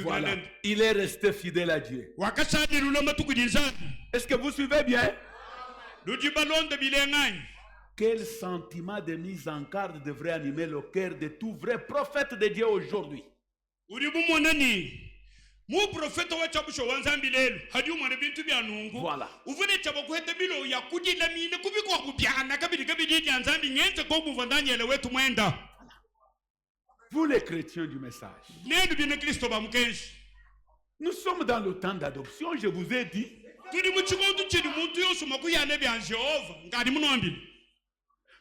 Voilà. Il est resté fidèle à Dieu. Est-ce que vous suivez bien? Quel sentiment de mise en garde devrait animer le cœur de tout vrai prophète de Dieu aujourd'hui? Voilà. Vous les chrétiens du message, nous sommes dans le temps d'adoption, je vous ai dit.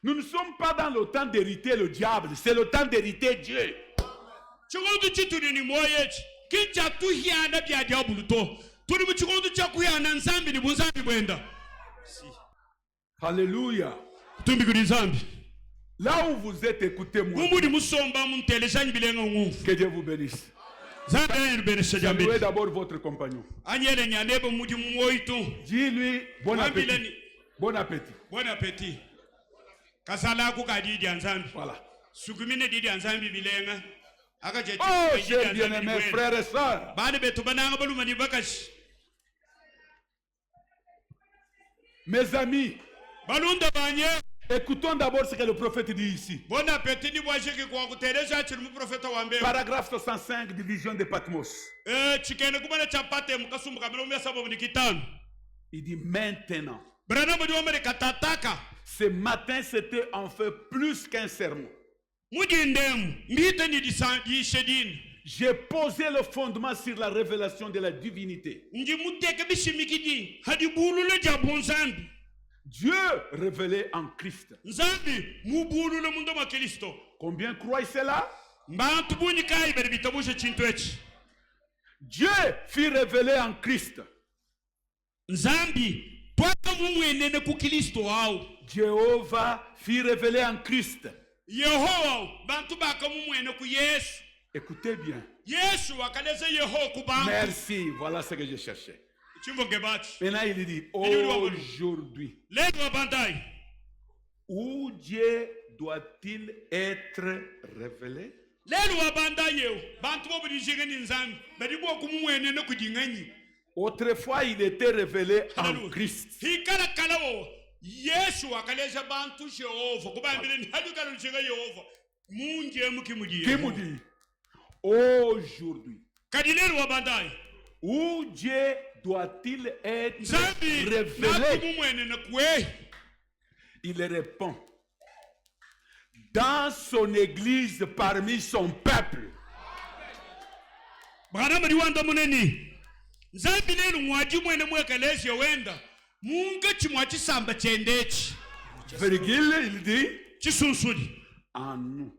Nous ne sommes pas dans le temps d'hériter le diable, c'est le temps d'hériter Dieu. Alléluia. Là où vous êtes, écoutez-moi. Que Dieu vous bénisse. Saluez d'abord votre compagnon. Dis-lui bon appétit. Bon appétit. Bon appétit. Voilà. Oh, j'ai bien aimé, frères et sœurs. Mes amis, écoutons d'abord ce que le prophète dit ici. Paragraphe 65, division de Patmos. Il dit maintenant. Ce matin, c'était en fait plus qu'un sermon. J'ai posé le fondement sur la révélation de la divinité. Dieu révélé en Christ. Combien croient cela? Dieu fut révélé en Christ. Jéhovah fut révélé en Christ. Écoutez bien. Merci, voilà ce que je cherchais. Maintenant il dit aujourd'hui. Où Dieu doit-il être révélé? Autrefois il était révélé en Christ. Qui me dit aujourd'hui, où Dieu doit-il être révélé? Il répond, dans son église parmi son peuple. Virgule, il dit en nous.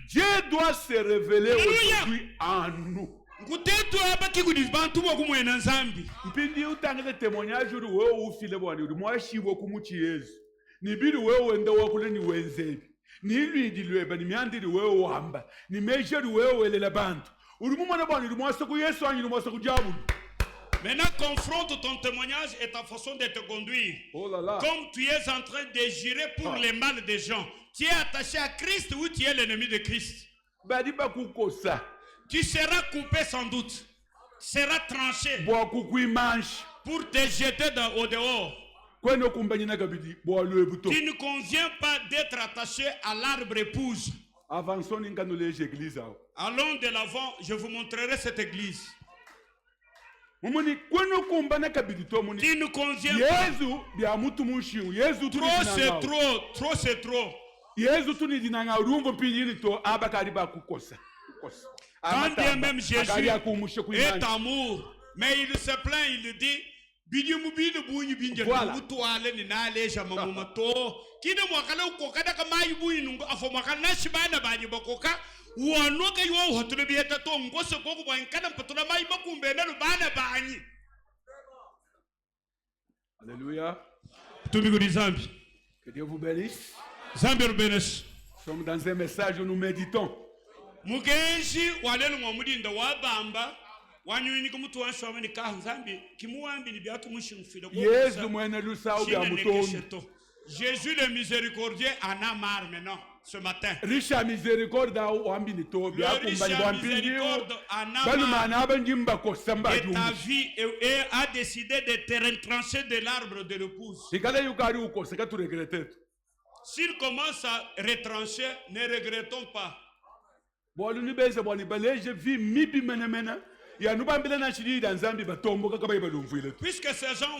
Dieu doit se révéler aujourd'hui en nous. Mpindi utangile témoignage uri wewe ufile bwana uri mwashiwe kumuchi Yesu. Nibiri wewe wenda wakule ni wenzebi. Nilwidi lweba ni myandiri wewe wamba. Ni mejeri wewe welela bantu. Uri mumana bwana uri mwasa ku Yesu anyi uri mwasa ku diabulu. Maintenant, confronte ton témoignage et ta façon de te conduire. Oh là là. Comme tu es en train de gérer pour les mal des gens. Tu es attaché à Christ ou tu es l'ennemi de Christ? Tu seras coupé sans doute. Tu seras tranché. Pour te jeter au dehors. Tu ne conviens pas d'être attaché à l'arbre épouse. Avançons dans l'église. Allons de l'avant, je vous montrerai cette église. Tu ne conviens pas. Trop c'est trop, trop c'est trop. Quand bien même Jésus est amour, mais il se plaint, il dit voilà. Alléluia. Que Dieu vous bénisse. Nous sommes dans un message où nous méditons. Jésus le miséricordieux en a marre maintenant ce matin. Riche à miséricorde en a et ta vie et a décidé de te retrancher de l'arbre de l'épouse. S'il commence à retrancher, ne regrettons pas. Puisque ces gens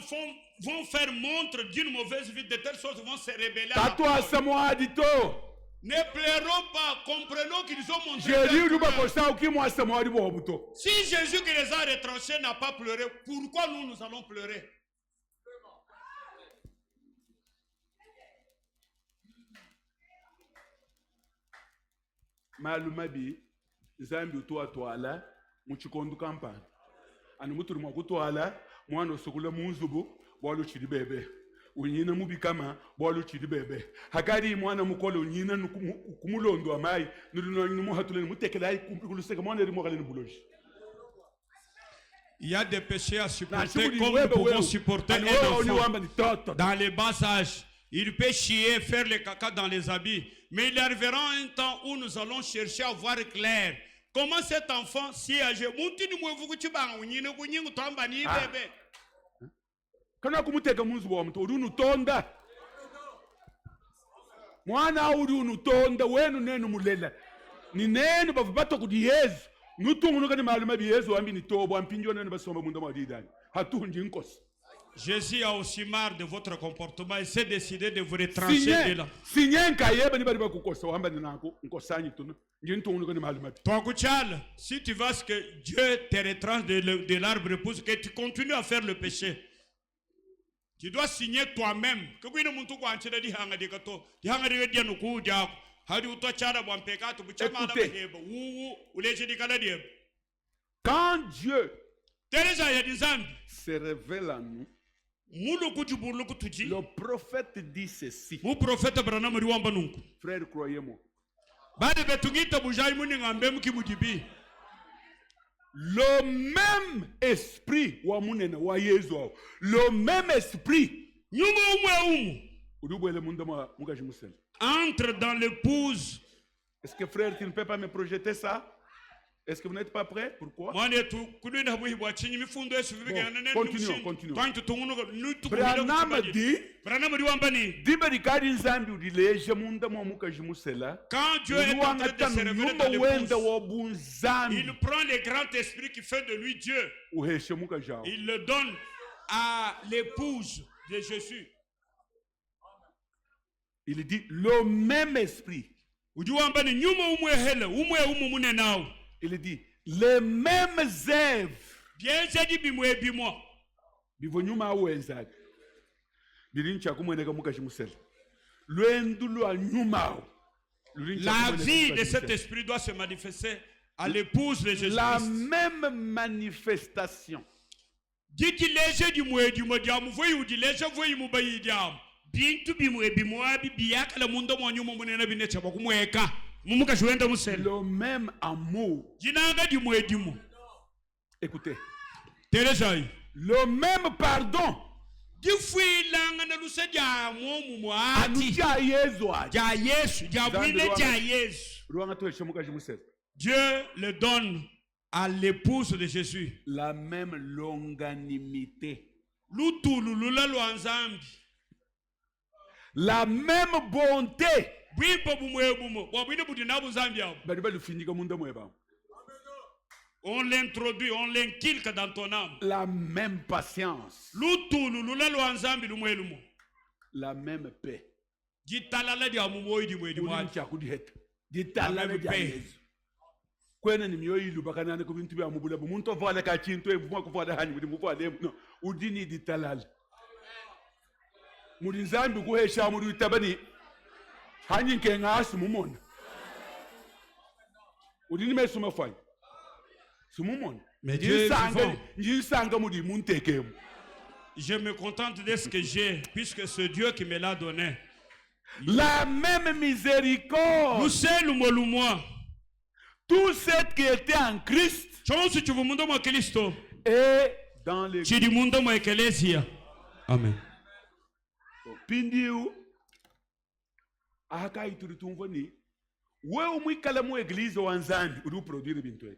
vont faire montre d'une mauvaise vie, de telle sorte qu'ils vont se rebeller. Ne pleurons pas, comprenons qu'ils ont montré. Si Jésus qui les a retranchés n'a pas pleuré, pourquoi nous allons pleurer? Malumabi zambi utwala muchikondo kampani anu muturi mwakutwala mwana osukula munzubu bwalo chiri bebe unyina mubikama bwalo chiri bebe hakari mwana mukolo unyina kumulondo amayi nulino muhatuleni mutekelai kuluseka mwana eri mwakale nibuloji. Il y a des péchés à supporter comme nous pouvons supporter un enfant. Dans les bas âges, il peut chier, faire le caca dans les habits. Mais il arrivera un temps où nous allons chercher à voir clair. Comment cet enfant si âgé... Kana kumuteka munzu wa mtu uri unutonda mwana uri unutonda wenu nenu mulela ni nenu bavubato kudi Yesu nutungunuka ni maluma bi Yesu ambi ni tobo ampinjo nenu basomba munda mwadidani hatunji nkosi Jésus a aussi marre de votre comportement et s'est décidé de vous retrancher de là. Si tu vois que Dieu te retranche de l'arbre épouse, que tu continues à faire le péché, tu dois signer toi-même. Quand Dieu se révèle à nous, le prophète dit ceci. Frère, croyez-moi. Le même esprit, le même esprit entre dans l'épouse. Est-ce que frère, tu ne peux pas me projeter ça? Est-ce que vous n'êtes pas prêts? Pourquoi? Bon, continuons. Branham dit, quand Dieu est en train de se révéler dans l'épouse, il prend le grand esprit qui fait de lui Dieu. Il le donne à l'épouse de Jésus. Il dit le même esprit. Il dit les mêmes œuvres. La vie de cet esprit doit se manifester à l'épouse de Jésus. La même manifestation. Le même amour. Écoutez. Le même pardon. Dieu le donne à l'épouse de Jésus. La même longanimité. La même bonté. On l'introduit, on l'inculque dans ton âme. La même patience. La même paix. La même paix. Kwena ni mioyo ilubakana ko bintu bya mubula bumuntu ovala ka kintu evuma kuvala hani muri muvale no udini ditalal muri nzambi kuhesha muri tabani hani nkenga asumumona udini mesuma fai sumumona njisanga muri muntekemu. Je me contente de ce que j'ai puisque c'est Dieu qui me l'a donné. La même miséricorde. Nous sommes le tout ce qui était en Christ et dans l'Église. Amen. Pindiu aka ituritumva ni wewe mwikala mu église wanzambi uri produire bintu ebi.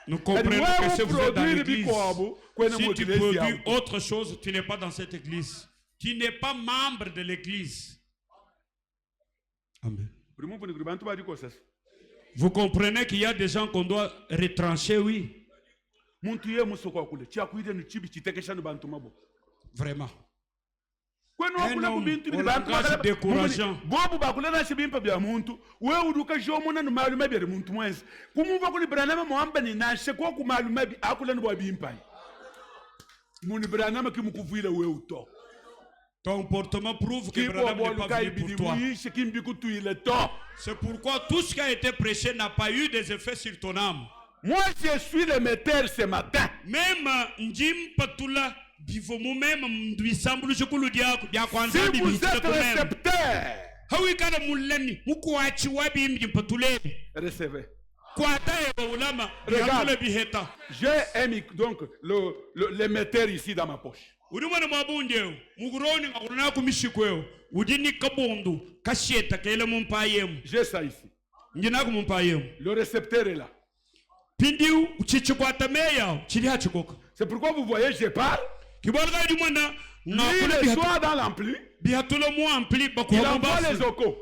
Nous comprenons que si vous êtes dans l'église, si tu produis autre chose, tu n'es pas dans cette église. Tu n'es pas membre de l'église. Amen. Vous comprenez qu'il y a des gens qu'on doit retrancher, oui. Vraiment. Un homme au langage décourageant. Ton comportement prouve que Branham n'est pas venu pour toi. C'est pourquoi tout ce qui a été prêché n'a pas eu des effets sur ton âme. Moi, je suis le metteur ce matin. Même Njim Patula, si vous êtes récepteur, recevez. Regarde, j'ai donc l'émetteur ici dans ma poche. J'ai ça ici. Le récepteur est là. C'est pourquoi vous voyez, je parle. Lui, le soir dans l'ampli, il envoie les ocos.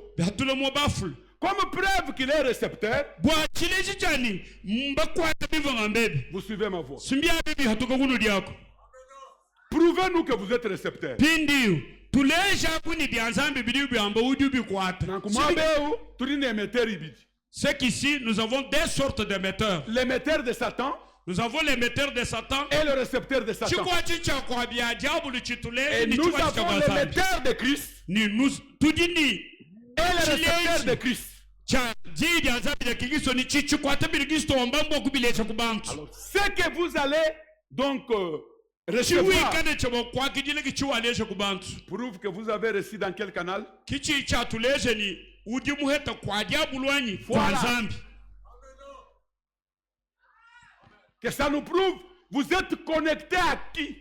Comme preuve qu'il est récepteur, vous suivez ma voix. Prouvez-nous que vous êtes récepteur. C'est qu'ici, nous avons deux sortes d'émetteurs. L'émetteur de Satan. Nous avons l'émetteur de Satan et le récepteur de Satan. Et nous avons l'émetteur de Christ et le récepteur de Christ. Alors, ce que vous allez donc recevoir prouve que vous avez reçu dans quel canal? Voilà. Que ça nous prouve, vous êtes connecté à qui?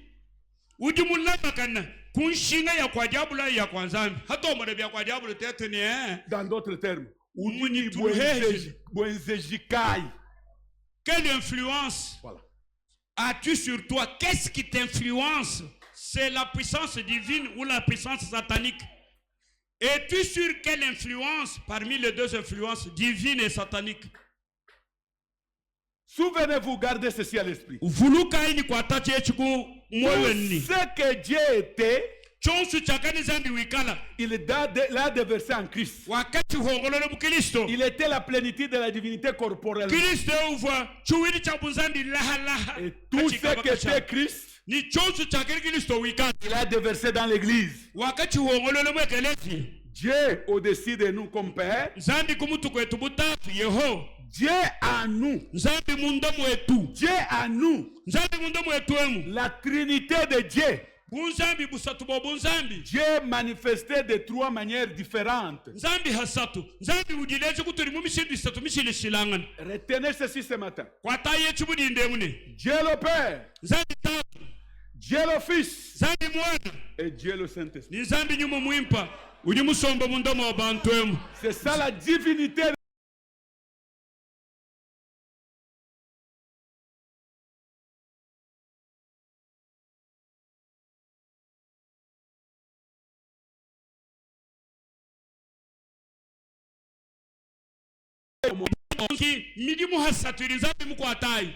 Dans d'autres termes, quelle influence as-tu sur toi? Qu'est-ce qui t'influence? C'est la puissance divine ou la puissance satanique? Es-tu sur quelle influence parmi les deux influences, divine et satanique? Souvenez-vous, gardez ceci à l'esprit. Tout ce que Dieu était, il l'a déversé en Christ. Il était la plénitude de la divinité corporelle. Et tout ce qui était Christ, il a déversé dans l'église. Dieu au-dessus de nous comme Père. Dieu à nous. Dieu à nous. La Trinité de Dieu. Dieu manifesté de trois manières différentes. Retenez ceci ce matin. Dieu le Père, Dieu le Fils et Dieu le Saint-Esprit. C'est ça la divinité.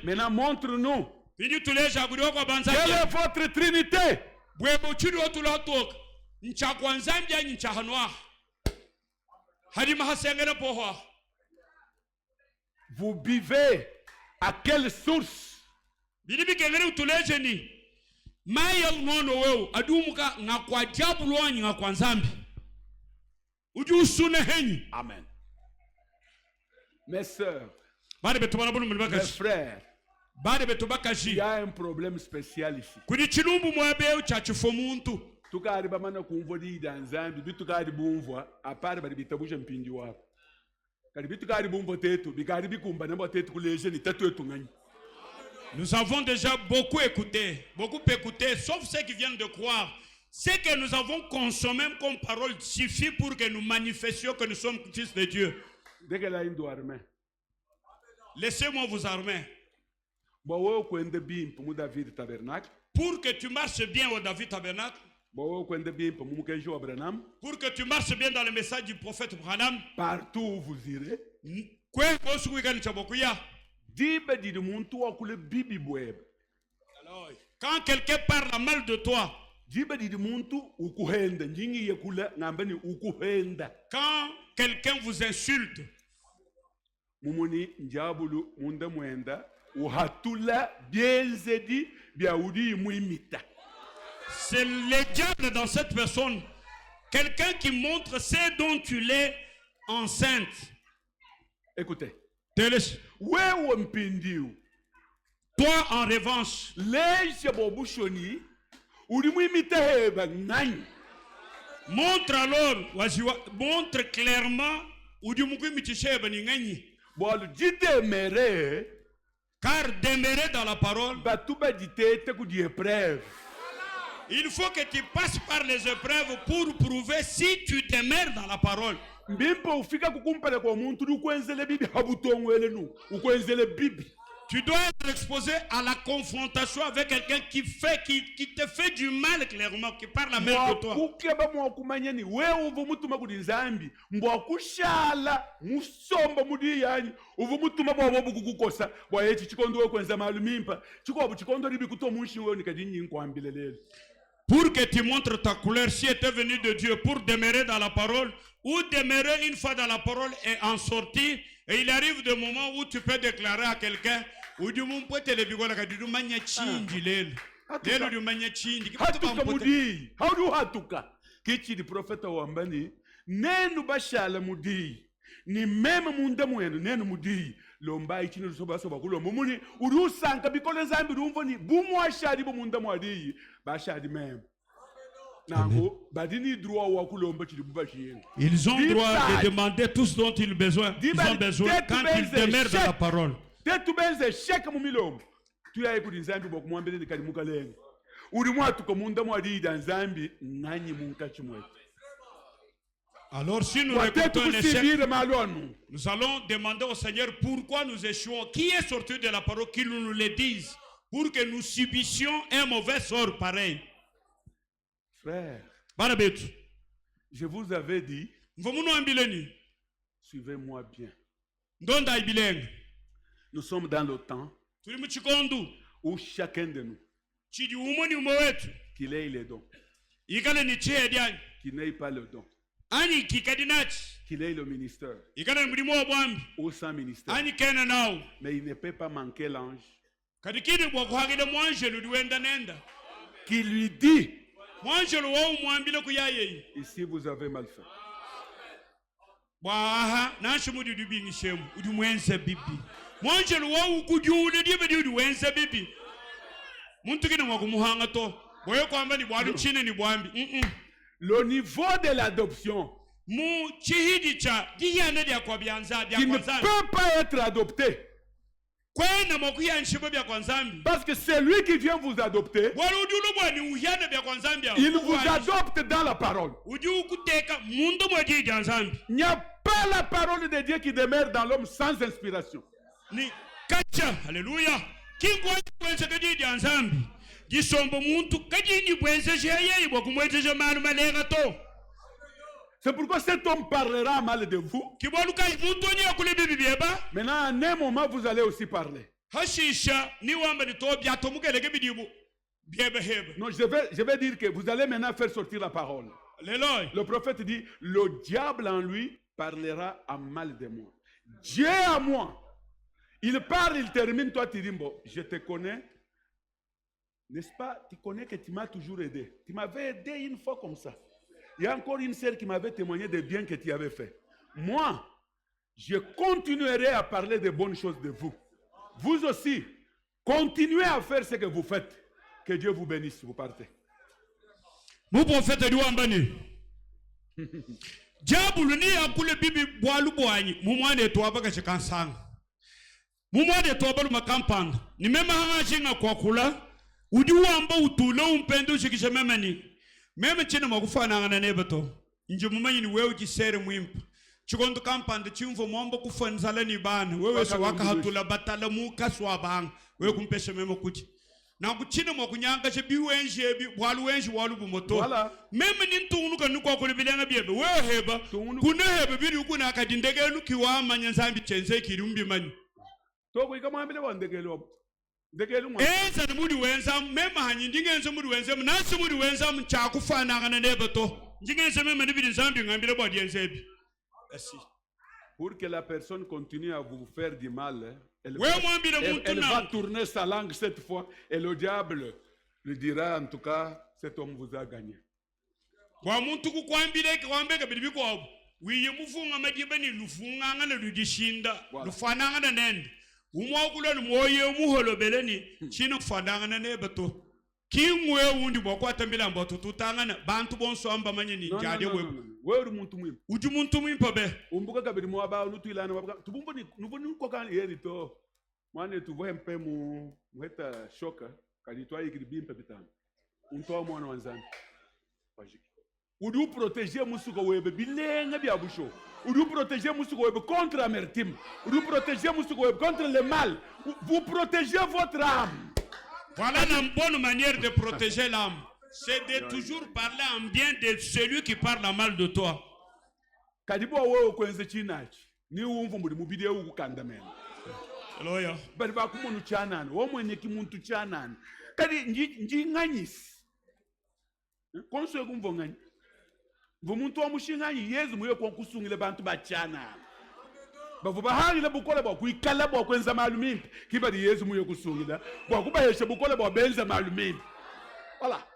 Maintenant, montre-nous. Quelle est votre Trinité? Vous buvez à quelle source? Amen. Mes sœurs, mes frères, il y a un problème spécial ici. Nous avons déjà beaucoup écouté, sauf ceux qui viennent de croire. Ce que nous avons consommé comme parole suffit pour que nous manifestions que nous sommes fils de Dieu. Laissez-moi vous armer. Pour que tu marches bien au David Tabernacle. Pour que tu marches bien dans le message du prophète Branham. Partout où vous irez. Quand quelqu'un parle mal de toi. Quand quelqu'un vous insulte. C'est le diable dans cette personne. Quelqu'un qui montre ce dont tu l'es enceinte. Écoutez. Toi en revanche. Montre alors, montre clairement. Car demeurer dans la parole, il faut que tu passes par les épreuves pour prouver si tu demeures dans la parole. Tu dois être exposé à la confrontation avec quelqu'un qui te fait du mal clairement, qui parle la même que toi. Pour que tu montres ta couleur, si tu es venu de Dieu pour demeurer dans la parole, ou demeurer une fois dans la parole et en sortir, et il arrive des moments où tu peux déclarer à quelqu'un, ou du monde peut te lever, du mania chindi lel. Lelo du mania chindi. Hatuka mudi. How do hatuka? Kichi di profeta wambani. Nenu bashala mudi. Ni meme munda mwenu nenu mudi. Lomba ichini rusoba soba kulo mumuni. Urusanka bikole zambi rumfoni. Bumu ashadi bu munda mwadi. Bashadi meme. Ils ont droit de demander tout ce dont ils ont besoin quand ils demeurent dans la parole. Alors si nous récoltons un échec, nous allons demander au Seigneur pourquoi nous échouons. Qui est sorti de la parole, qu'il nous le dise, pour que nous subissions un mauvais sort pareil. Frère, je vous avais dit, suivez-moi bien. Nous sommes dans le temps où chacun de nous, qu'il ait le don, qu'il n'ait pas le don, qu'il ait le ministère ou sans ministère, mais il ne peut pas manquer l'ange qui lui dit, ici vous avez mal fait. Le niveau de l'adoption qui ne peut pas être adopté. Parce que c'est lui qui vient vous adopter. Il vous adopte dans la parole. Il n'y a pas la parole de Dieu qui demeure dans l'homme sans inspiration. Alléluia. C'est pourquoi cet homme parlera mal de vous. Maintenant, à un moment, vous allez aussi parler. Non, je vais dire que vous allez maintenant faire sortir la parole. Le prophète dit, le diable en lui parlera à mal de moi. Dieu à moi. Il parle, il termine, toi tu dis, bon, je te connais. N'est-ce pas? Tu connais que tu m'as toujours aidé. Tu m'avais aidé une fois comme ça. Il y a encore une sœur qui m'avait témoigné des biens que tu avais fait. Moi, je continuerai à parler de bonnes choses de vous. Vous aussi, continuez à faire ce que vous faites. Que Dieu vous bénisse. Vous partez. Mon prophète est douambani. Diable ni akule bibi boalu boani. Mumwa de toi baka chekansang. Mumwa de toi balu makampang. Ni mema hanga chinga kwa kula. Udi wamba utule umpendo shikisha memani. Meme chine makufana ngana nebeto. Inje mumanyi ni wewe jisere mwimpa. Chikondo kampande chimvo mwamba kufanzala ni bana. Wewe se waka hatula batala muka swabang. Wewe kumpeshe meme kuti. Na kuchine mwakunyanga che biwenje bwalu wenje walu bumoto. Meme ni ntunu nuko ko bilenga biebe. Wewe heba. Kuna heba biri ukuna akadindege nukiwa manyanzambi chenze kirumbi mani. Toko ikamwambile wandegelo. Enza muri wenza mema hanyi ndingenze muri wenza nasi muri wenza mchakufana ngana nebeto ndingenze mema nibiri nzambi ngambire bodi yenzebi. Merci. Pour que la personne continue à vous faire du mal, elle va tourner sa langue cette fois et le diable lui dira en tout cas cet homme vous a gagné. Kwa muntu kukwambile kwambeka bibi kwa wiye mufunga madibani lufunga ngana ludishinda lufana ngana nende. Umwakuloni moye muholobeleni chino kufadangana nebeto kimwe undi bokwatambila mboto tutangana bantu bonso amba manyeni jade wewe umuntu mwimpa uju muntu mwimpa be umbuka kabiri mu aba nutwilana wabaka tubumboni nuboni ko kan yeri to mwane tuvohe mpe mu mweta shoka kalitwa ikiribimpa bitano unto mwana wanzani pajiki Udu protéger musuko webe bilenga bia busho. Udu protéger musuko webe contre l'amertume. Udu protéger musuko webe contre le mal. Vous protégez votre âme. Voilà une bonne manière de protéger l'âme. C'est de toujours parler en bien de celui qui parle en mal de toi. Kadibo wewe kwenze chinachi. Ni umvu muri mubide ukukandamena. Haleluya. Bali bakumuntu chanani, womwenye kimuntu chanani. Kadi njinganyisi. Konso kumvonganya. Vumuntu wa mushinganya Yesu muye konkusungile bantu bachana. Bavu bahangile bukola bwa kuikala bwa kwenza malumimpi. Kibali Yesu muye kusungila. Bwa kubayesha bukola bwa benza malumimpi. Voilà.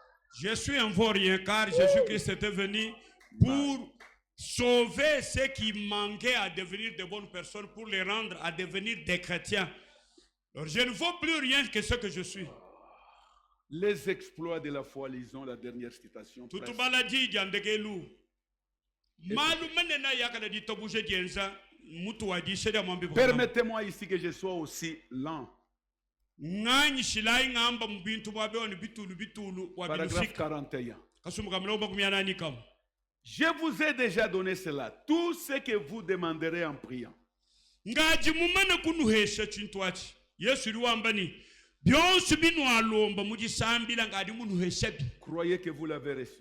Je suis un vaurien car Jésus-Christ était venu pour sauver ceux qui manquaient à devenir de bonnes personnes, pour les rendre à devenir des chrétiens. Alors je ne vaux plus rien que ce que je suis. Les exploits de la foi, lisons la dernière citation. Permettez-moi ici que je sois aussi lent. Paragraphe 41. Je vous ai déjà donné cela, tout ce que vous demanderez en priant. Croyez que vous l'avez reçu.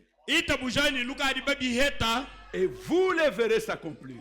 Et vous le verrez s'accomplir.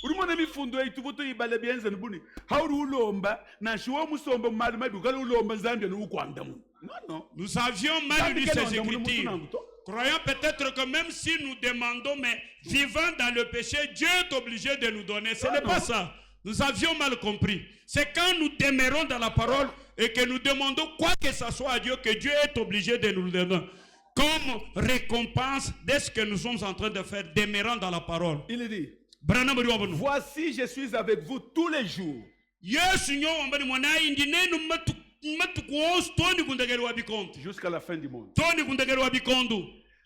Urumona mifundo ituvuto ibale byenze nbuni hauru ulomba na shuwa musomba maluma bukala ulomba Zambia no ukwandamu. Non. Nous avions mal lu ces écritures. Croyant peut-être que même si nous demandons, mais vivant dans le péché, Dieu est obligé de nous donner. Ce n'est pas ça. Nous avions mal compris. C'est quand nous demeurons dans la parole et que nous demandons quoi que ce soit à Dieu que Dieu est obligé de nous le donner. Comme récompense de ce que nous sommes en train de faire, demeurant dans la parole. Il dit, voici je suis avec vous tous les jours. Jusqu'à la fin du monde.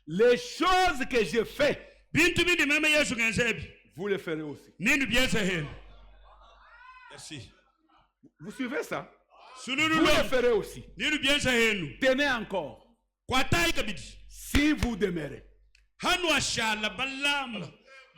Les choses que j'ai faites, vous les ferez aussi. Merci. Vous suivez ça? Vous les ferez aussi. Tenez encore. Si vous demeurez.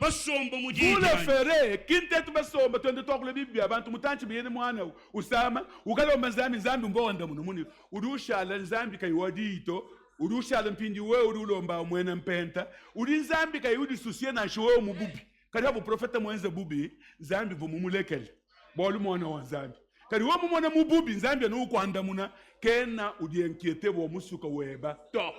Vous le ferez. Kintetu basomba twende tokule Biblia abantu mutanchi biyene mwana usama ukalomba nzambi nzambi mbonda muno muni udushala nzambi kayiwadito udushala mpindi we udulomba mwena mpenta udi nzambi kayudi susie na showe mububi kali abo profeta mwenze bubi nzambi vumumulekele bolu mwana wa nzambi kali wo mumona mububi nzambi no ukwanda muna kena udi enkiete bo musuka weba to.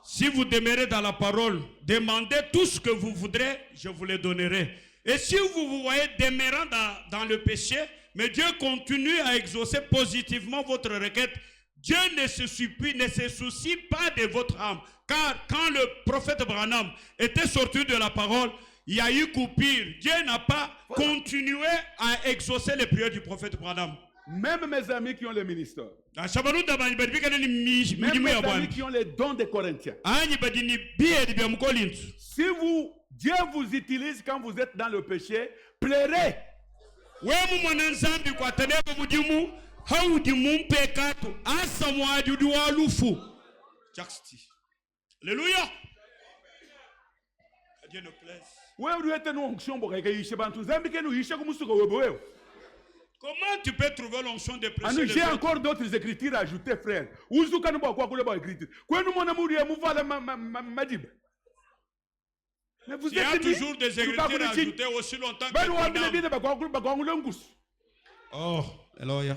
Si vous demeurez dans la parole, demandez tout ce que vous voudrez, je vous le donnerai. Et si vous vous voyez demeurant dans le péché, mais Dieu continue à exaucer positivement votre requête, Dieu ne se soucie pas de votre âme. Car quand le prophète Branham était sorti de la parole, il y a eu coupure. Dieu n'a pas continué à exaucer les prières du prophète Branham. Même mes amis qui ont le ministère. Même mes amis qui ont les dons des Corinthiens. Si Dieu vous utilise quand vous êtes dans le péché, pleurez. Alléluia. Dieu nous plaise. Comment tu peux trouver l'onction de prêcher? J'ai encore d'autres écritures à ajouter, frère. Il y a toujours des écritures à ajouter aussi longtemps que oh, Eloya.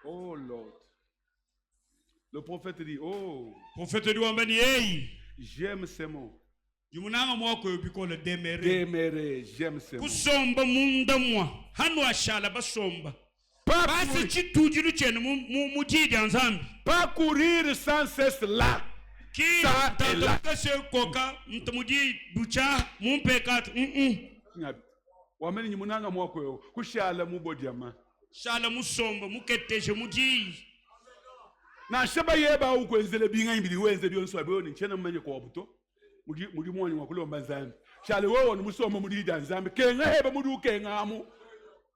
Oh Lord. Le prophète dit, oh, j'aime ces mots. Demeurer, j'aime ces mots. Pas courir sans cesse là. Ça et là. Na shaba yeba ukwenzele binga imbili wenze byonso abyo ni chena mmanye kwa buto muri mwani wakulomba nzambi chalewo on musomo muri danzambi kenga heba mudu kenga amu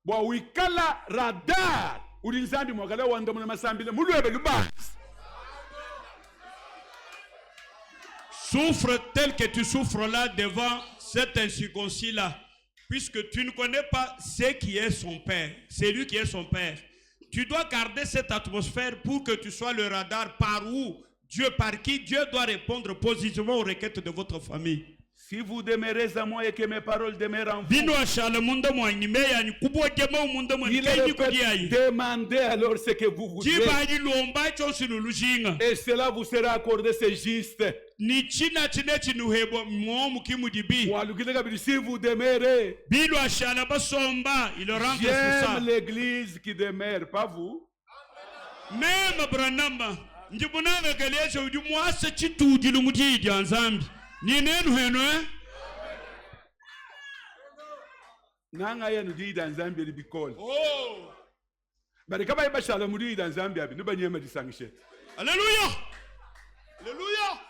bo wikala radar uri nzambi mwagala wanda muna masambile mudu hebe lubas. Souffre tel que tu souffres là devant cet incirconcis là, puisque tu ne connais pas ce qui est son père, c'est lui qui est son père. Tu dois garder cette atmosphère pour que tu sois le radar par qui Dieu doit répondre positivement aux requêtes de votre famille. Si vous demeurez à moi et que mes paroles demeurent en vous, il est demandez alors ce que vous voudrez. Et cela vous sera accordé, c'est juste. Si vous demeurez, j'aime l'église qui demeure, pas vous. Même Branamba, nanga yenu di dans Zambia di bikol. Oh. Bari kama iba shalom di dans Zambia bi nuba nyema di sangishet. Alléluia. Alléluia.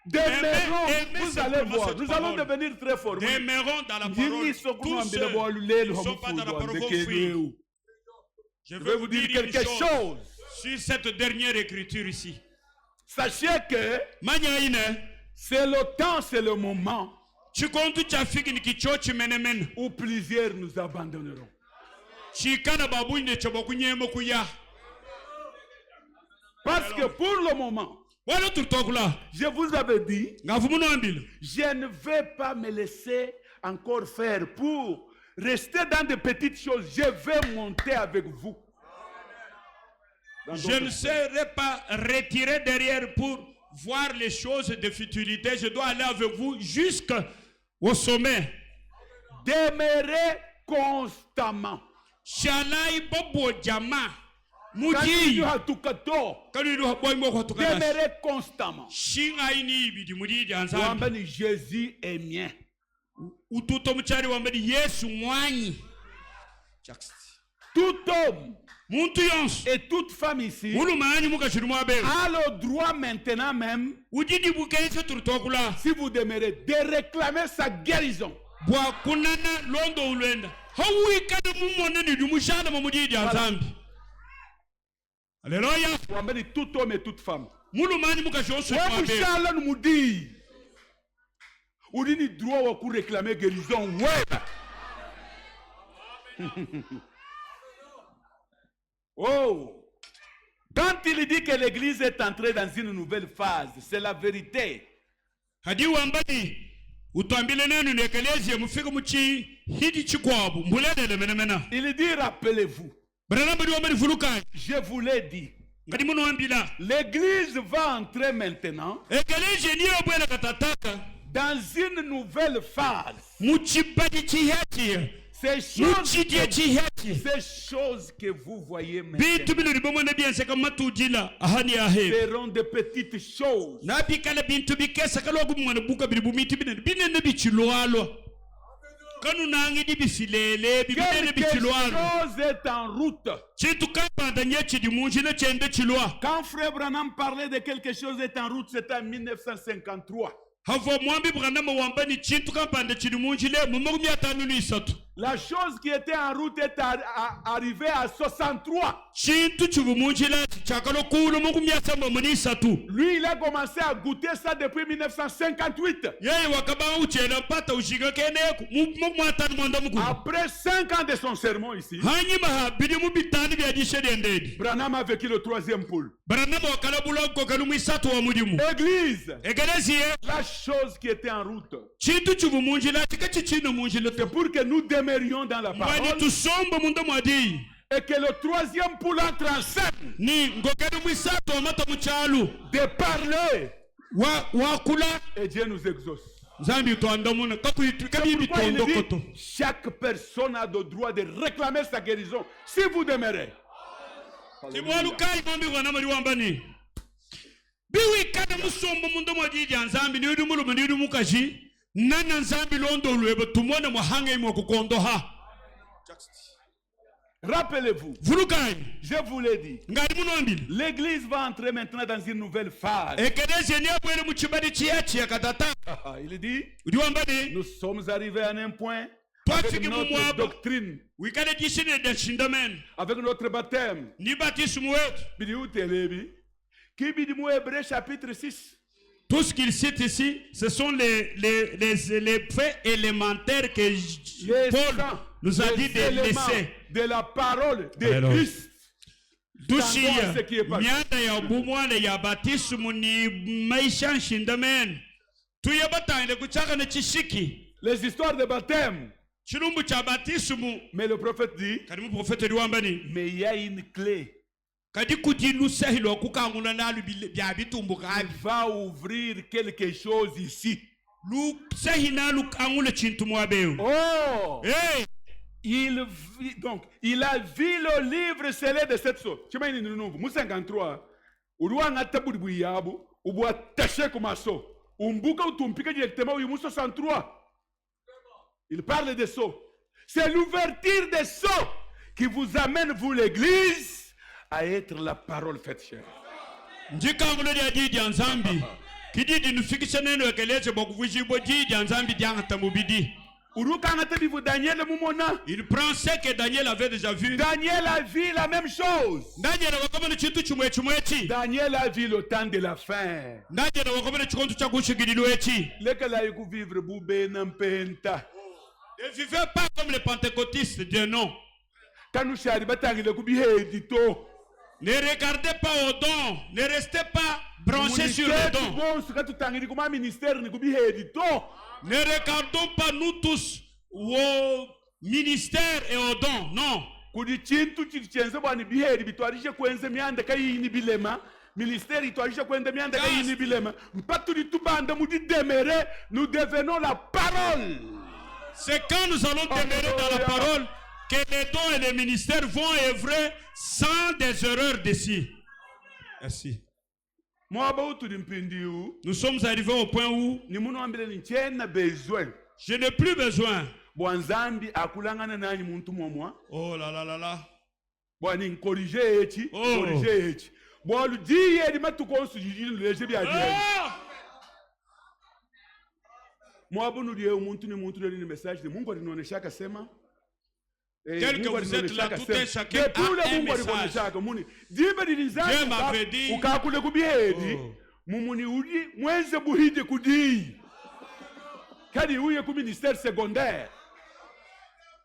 Demeurons, vous allez voir, nous allons devenir très forts. Demeurons dans la parole. Tous ceux qui sont pas dans la parole vont fuir. Je vais vous dire quelque chose sur cette dernière écriture ici. Sachez que c'est le temps, c'est le moment où plusieurs nous abandonneront. Parce que pour le moment, je vous avais dit, je ne vais pas me laisser encore faire pour rester dans de petites choses. Je vais monter avec vous. Je ne serai pas retiré derrière pour voir les choses de futilité. Je dois aller avec vous jusqu'au sommet. Demeurez constamment. Demeurez constamment. Jésus est mien. Tout homme et toute femme ici a le droit maintenant même, si vous demeurez, de réclamer sa guérison. Voilà. Alléluia. Tout homme et toute femme. Vous avez droit pour réclamer guérison. Oh! Quand il dit que l'église est entrée dans une nouvelle phase, c'est la vérité. Il dit, rappelez-vous. Je vous l'ai dit. L'église va entrer maintenant dans une nouvelle phase. Ces choses que vous voyez maintenant seront de petites choses. Quelque chose est en route. Quand Frère Branham parlait de quelque chose est en route, c'était en 1953. La chose qui était en route est arrivée à 63. Lui, il a commencé à goûter ça depuis 1958. Après 5 ans de son sermon ici, Branham a vécu le 3e poule. Église, la chose qui était en route, c'est pour que nous demeurions dans la parole et que le 3e poule entre en scène de parler et Dieu nous exauce. Chaque personne a le droit de réclamer sa guérison si vous demeurez. Rappelez-vous, je vous l'ai dit, l'Église va entrer maintenant dans une nouvelle phase. Il dit, nous sommes arrivés à un point avec notre doctrine, avec notre baptême. Hébreux chapitre 6. Tout ce qu'il cite ici, ce sont les faits élémentaires que Paul nous a dit de laisser. De la parole de Christ. Les histoires de baptême. Mais le prophète dit, mais il y a une clé. Il va ouvrir quelque chose ici. Oh! Il a vu le livre scellé de cette sorte. Tu m'as dit, nous 53. Il parle des sceaux. C'est l'ouverture des sceaux qui vous amène, vous l'église, à être la parole faite chair. Il pensait que Daniel avait déjà vu. Daniel a vu la même chose. Daniel a vu le temps de la fin. Ne vivez pas comme les pentecôtistes de non. Ne regardez pas au don. Ne restez pas branchés sur le don. Ne regardons pas nous tous au ministère et au don. Non. Nous devenons la parole. C'est quand nous allons demeurer dans la parole que les dons et les ministères vont œuvrer sans des erreurs d'ici. Merci. Nous sommes arrivés au point où je n'ai plus besoin. Oh là là là là. Oh. Tel que vous êtes là, tout un chacun a un message. Dieu m'avait dit,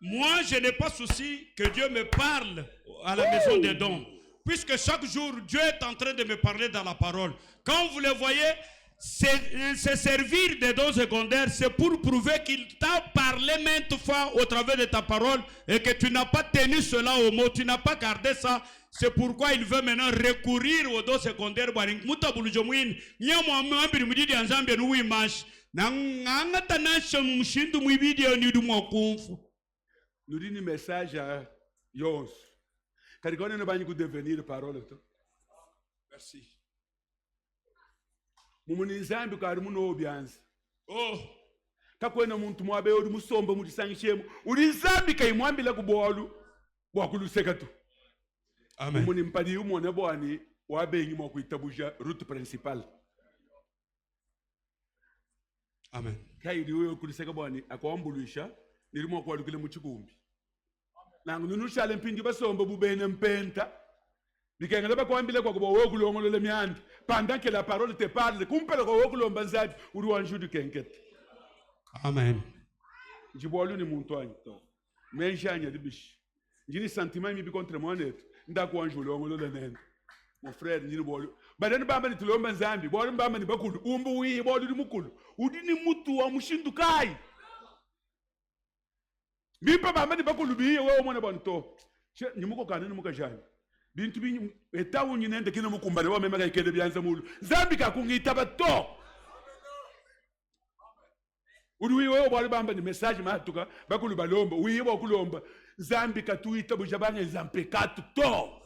moi je n'ai pas souci que Dieu me parle à la maison des dons. Puisque chaque jour, Dieu est en train de me parler dans la parole. Quand vous le voyez, se servir des dons secondaires, c'est pour prouver qu'il t'a parlé maintes fois au travers de ta parole et que tu n'as pas tenu cela au mot, tu n'as pas gardé ça. C'est pourquoi il veut maintenant recourir aux dons secondaires. Nous disons un message à Yons. Devenir parole. Merci. Oh, kakwena muntu mwabe uri musomba muri sangishemo uri nzambi kayimwambila kubolu wakuluseka tu. Amen. Muni mpadi umone bwani wabengi mwa kuitabuja route principale. Amen. Kaidi uyo kuluseka bwani akwambulisha nirimo kwalukile mu chikumbi. Nangu nunushale mpindi basomba bubene mpenta. Pendant que la parole te parle, amen. Mon frère, bintu binyi etawu nyinende kino mukumbale wa mema kayikede byanza mulu zambi kakungita bato uri wiwe bwali bamba ni message matuka bakulu balomba wiwe kulomba zambi katuita buja bange zampe katu to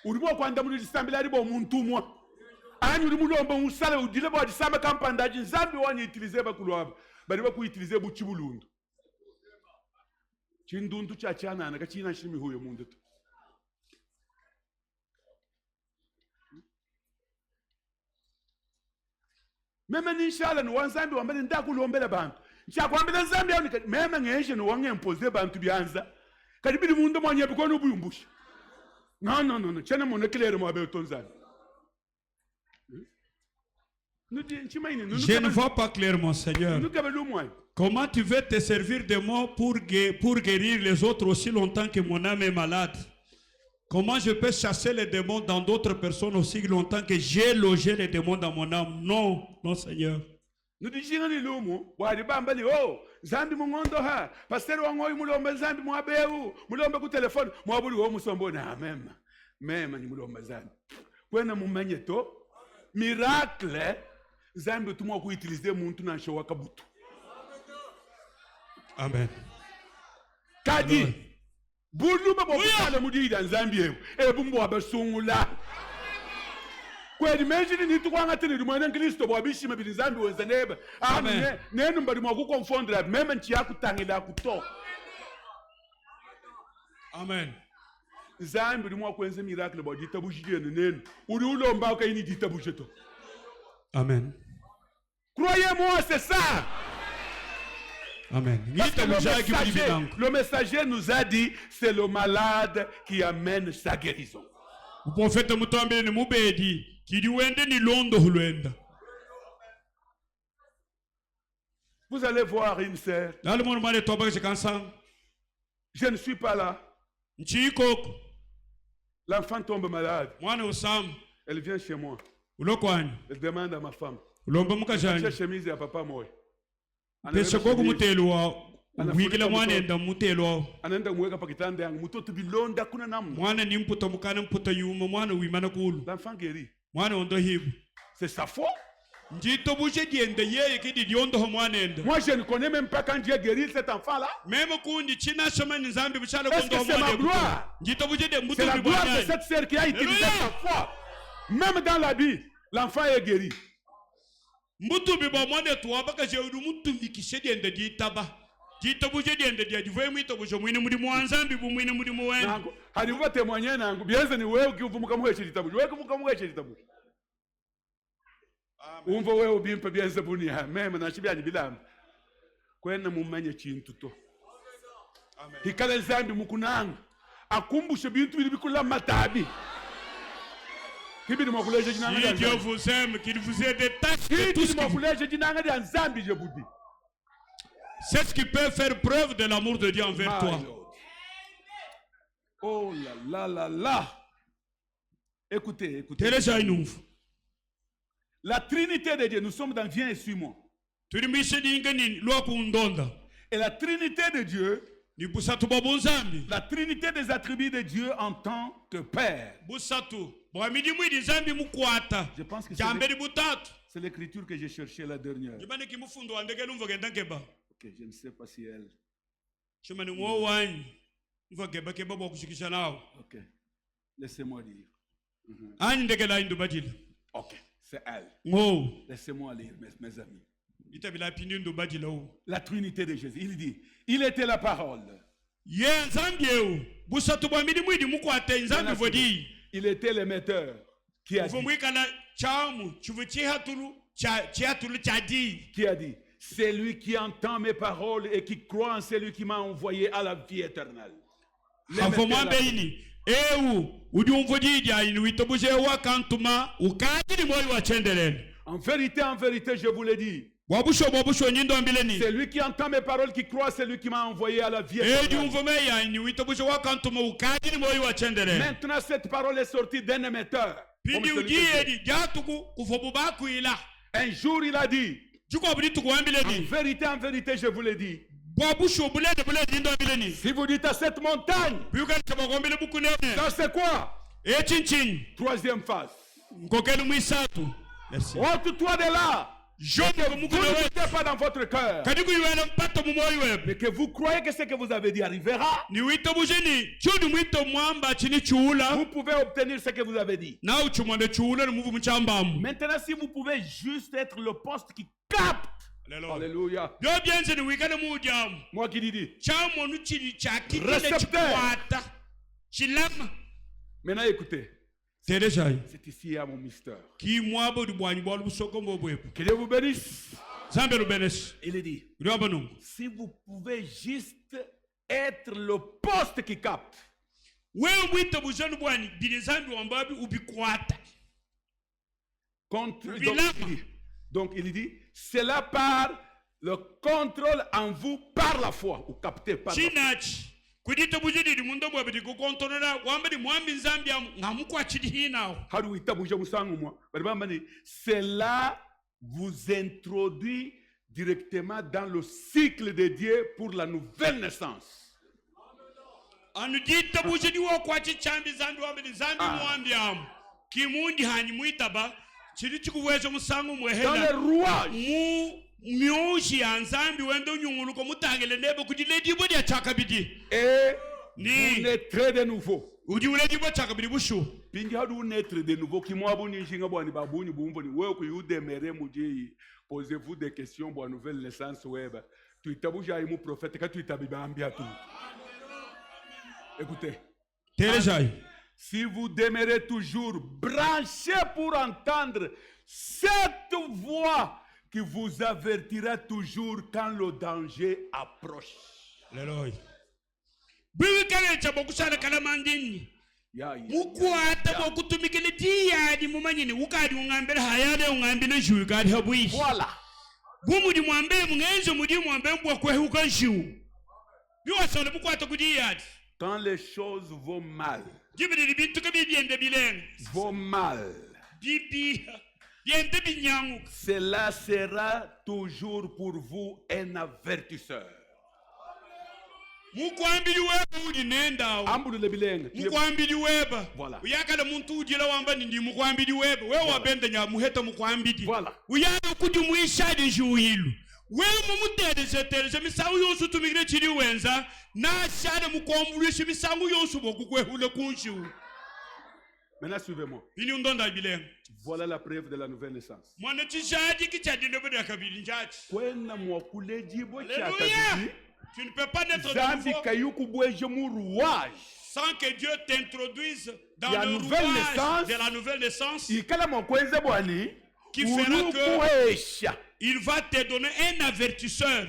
uri bo kwanda muri disambila ari bo muntu mwa anyu uri mulomba usale udile bo disamba kampandaji zambi wani utiliser bakulu aba bali ba ku utiliser buchi bulundu Chindundu cha chana na kachina shimi huyo mundu. Meme ni inshallah ni wanzambi wambele ndakulombela bantu. Nchakwambela nzambi yao ni meme ngenje ni wange impose bantu byanza. Kadibidi mundu mwanye bikono buyumbusha. Non. Chana mona clair mo abe tonzani. Je ne vois pas clairement, Seigneur. Comment tu veux te servir de moi pour guérir les autres aussi longtemps que mon âme est malade? Comment je peux chasser les démons dans d'autres personnes aussi longtemps que j'ai logé les démons dans mon âme? Non, Seigneur. Nous disons ni lumu, wadi bambali zambi mungondo ha, pasteur wangoyi mulombe zambi mwabeu, mulombe ku telefone, mwabuli wo musombo na mema ni mulombe zambi. Kwena mumanye to miracle zambi tumwa ku utiliser muntu na showa kabutu. Amen. Kadi bulu babo kala mudi dan zambi bumbo abasungula. Kweli imagine ni tukwanga tene di mwana Kristo bo abishima bili zambi wenzeneba. Amen. Nenu mbali mwa ku confondre meme nchi yakutangila kuto. Amen. Zambi di mwa kwenze miracle bo ditabujije nenu. Uri ulomba ka ini ditabujeto. Amen. Croyez-moi, c'est ça. Amen. Le messager nous a dit, c'est le malade qui amène sa guérison. Vous allez voir une sœur. Je ne suis pas là. L'enfant tombe malade. Elle vient chez moi. Elle demande à ma femme. J'ai chemise à papa moi. Pesa gogo mutelwa wigila mwana enda mutelwa anaenda mweka pakitanda yangu mutoto bilonda kuna namu mwana ni mputa mukana mputa yuma mwana wimana kulu l'enfant guéri mwana ondo hibu c'est sa foi njito buje diende yeye kidi diondo ho mwana enda moi je ne connais même pas quand Dieu guérit cet enfant là même kundi china chama nzambi bichala kondo mwana njito buje de mputa c'est la gloire de cette sœur qui a utilisé sa foi même dans la vie l'enfant est guéri. Mutu biba mwana tuwaba ka jeudu mutu mikishe diende ditaba ditabuje diende dia divoye mwito bujo mwini muri mwanzambi bu mwini muri muwene nango hadi uva témoigner nango bienze ni wewe ukivumuka muheshe ditabuje wewe kuvuka muheshe ditabuje umva wewe ubimpa bienze buni ha meme na chibyanyi bilamba kwena mumanye chintu to amen hikala zambi mukunanga akumbushe bintu bili bikula matabi. Si Dieu vous aime, qu'il vous ait détaché tout ce c'est ce qui peut faire preuve de l'amour de Dieu envers toi. Oh là. Écoutez. La Trinité de Dieu, nous sommes dans Viens et suis-moi. Et la Trinité de Dieu, la Trinité des attributs de Dieu en tant que Père. Je pense que c'est l'écriture que j'ai cherchée la dernière. Ok, je ne sais pas si elle. Ok, laissez-moi lire. Ok, c'est elle. Laissez-moi lire, mes amis. La Trinité de Jésus. Il dit, il était la parole. Il était l'émetteur qui a dit, c'est lui qui entend mes paroles et qui croit en celui qui m'a envoyé à la vie éternelle. En vérité, je vous le dis. C'est lui qui entend mes paroles, qui croit, c'est lui qui m'a envoyé à la vie éternelle. Maintenant, cette parole est sortie d'un émetteur. Un jour, il a dit, en vérité, je vous le dis. Si vous dites à cette montagne, ça c'est quoi? Troisième phase. Ôte-toi de là. Vous ne mettez pas dans votre cœur. Mais que vous croyez que ce que vous avez dit arrivera. Vous pouvez obtenir ce que vous avez dit. Maintenant, si vous pouvez juste être le poste qui capte Alléluia. Moi qui dis. Récepteur. Maintenant écoutez. C'est ici à mon mystère. Que Dieu vous bénisse. Il est dit. Si vous pouvez juste être le poste qui capte. Donc il dit, cela par le contrôle en vous par la foi, ou capté par la foi. Cela vous introduit directement dans le cycle de Dieu pour la nouvelle naissance. Dans le rouage. Et vous naîtrez de nouveau. Posez-vous des questions pour la nouvelle naissance. Écoutez. Si vous demeurez toujours branché pour entendre cette voix qui vous avertira toujours quand le danger approche. Alléluia. Voilà. Quand les choses vont mal, cela sera toujours pour vous un avertisseur. Voilà. Maintenant suivez-moi. Voilà la preuve de la nouvelle naissance. Tu ne peux pas naître de nouveau sans que Dieu t'introduise dans le rouage de la nouvelle naissance, qui fera que il va te donner un avertisseur.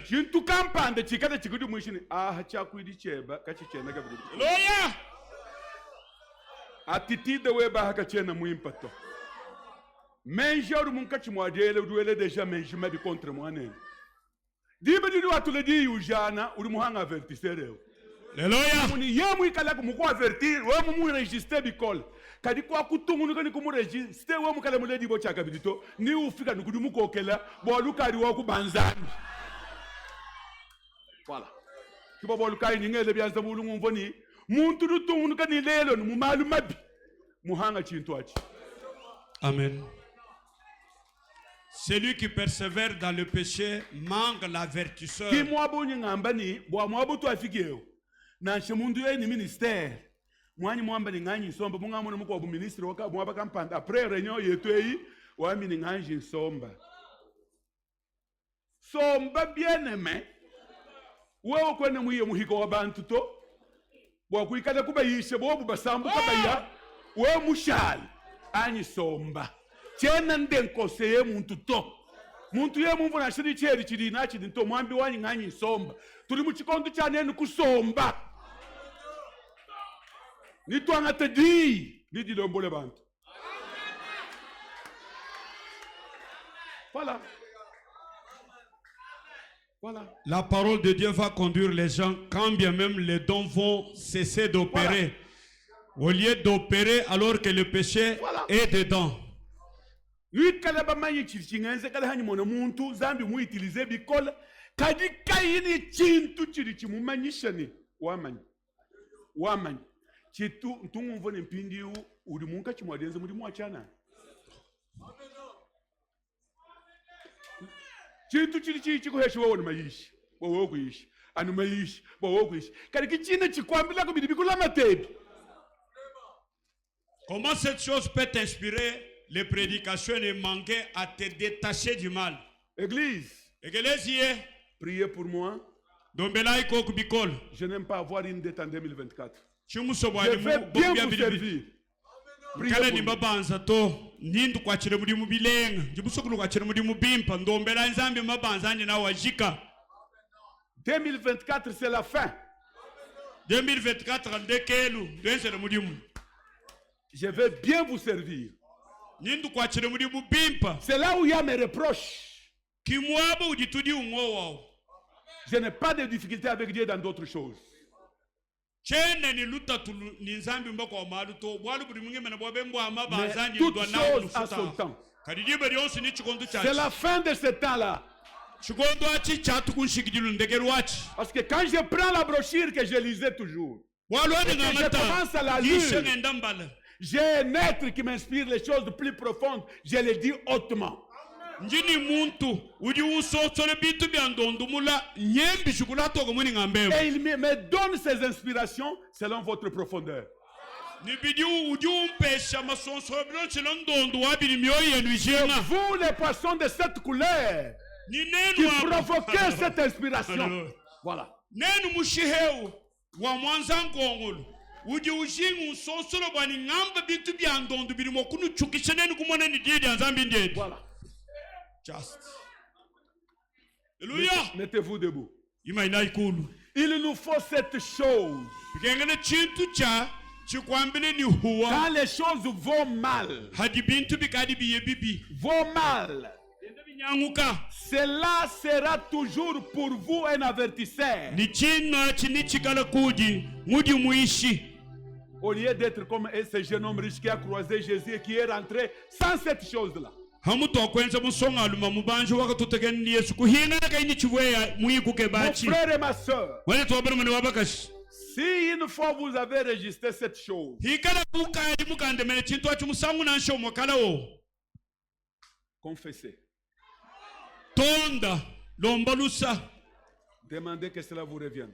Alléluia. Attitude weba hakachena muimpato. Menjor munkachi mwadele duele deja menjima bi contre mwane. Dibe di watu le di ujana uri muhanga avertisere. Alléluia. Muni yemu ikala ku muko avertir, we mu register bi call. Kadi kwa kutungu ngani ku mu register we mu kala mu le di bo chaka bidito, ni ufika nukudu mukokela, bo lukari wa ku banzani. Voilà. Kibo bo lukari ngele byanza mulungu mvoni. Amen. Celui qui persévère dans le péché manque l'avertisseur. Wakuikala kubayishe bobu basambu kabaya we mushali anyi somba chena ndenkose ye muntu ye mumvu na shiri cheri chiri na chidi nto mwambi wanyi nganyi somba tuli mu chikondo cyane ni kusomba nitwanga tedi nidi lombole bantu. Voilà. Voilà. La parole de Dieu va conduire les gens quand bien même les dons vont cesser d'opérer. Voilà. Au lieu d'opérer alors que le péché est dedans. Chintu chiri chikuheshi wewe ni mayishi wewe kuishi anu mayishi wewe kuishi kali kichina chikwambila ko bidibikula matebi. Comment cette chose peut t'inspirer les prédications et manquer à te détacher du mal? Église, Priez pour moi. Je n'aime pas avoir une dette en 2024. Je vais bien vous servir. Priez pour moi. 2024, c'est la fin. 2024, je vais bien vous servir. C'est là où il y a mes reproches. Je n'ai pas de difficulté avec Dieu dans d'autres choses. Mais toute chose a son temps. C'est la fin de ce temps-là. Parce que quand je prends la brochure que je lisais toujours, et que je commence à la lire, j'ai un être qui m'inspire les choses plus profondes. Je le dis hautement. Et il me donne ses inspirations selon votre profondeur. Vous, les poissons de cette couleur, qui provoquaient cette inspiration. Voilà. Voilà. Just. Mettez-vous debout. Il nous faut cette chose. Quand les choses vont mal, cela sera toujours pour vous un avertisseur. Au lieu d'être comme ce jeune homme riche qui a croisé Jésus et qui est rentré sans cette chose-là. Mon frère et ma soeur, si une fois vous avez registré cette chose, confessez. Demandez que cela vous revienne.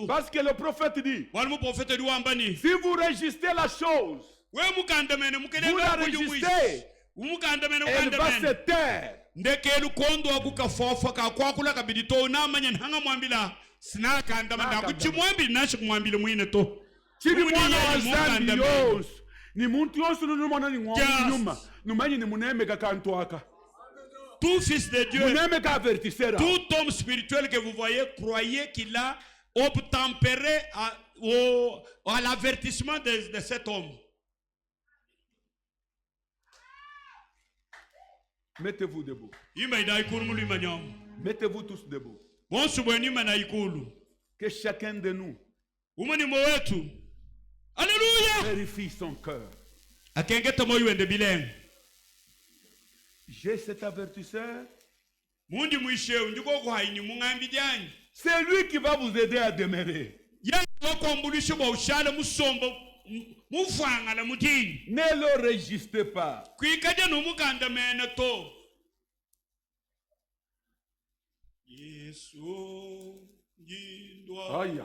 Parce que le prophète dit, si vous registrez la chose, vous la registrez, elle va se taire. Tout fils de Dieu, tout homme spirituel que vous voyez, croyez qu'il a obtempéré à l'avertissement de cet homme. Mettez-vous debout. Mettez-vous tous debout. Que chacun de nous vérifie son cœur. J'ai cet avertisseur. C'est lui qui va vous aider à demeurer. Ne le registrez pas. Aïe.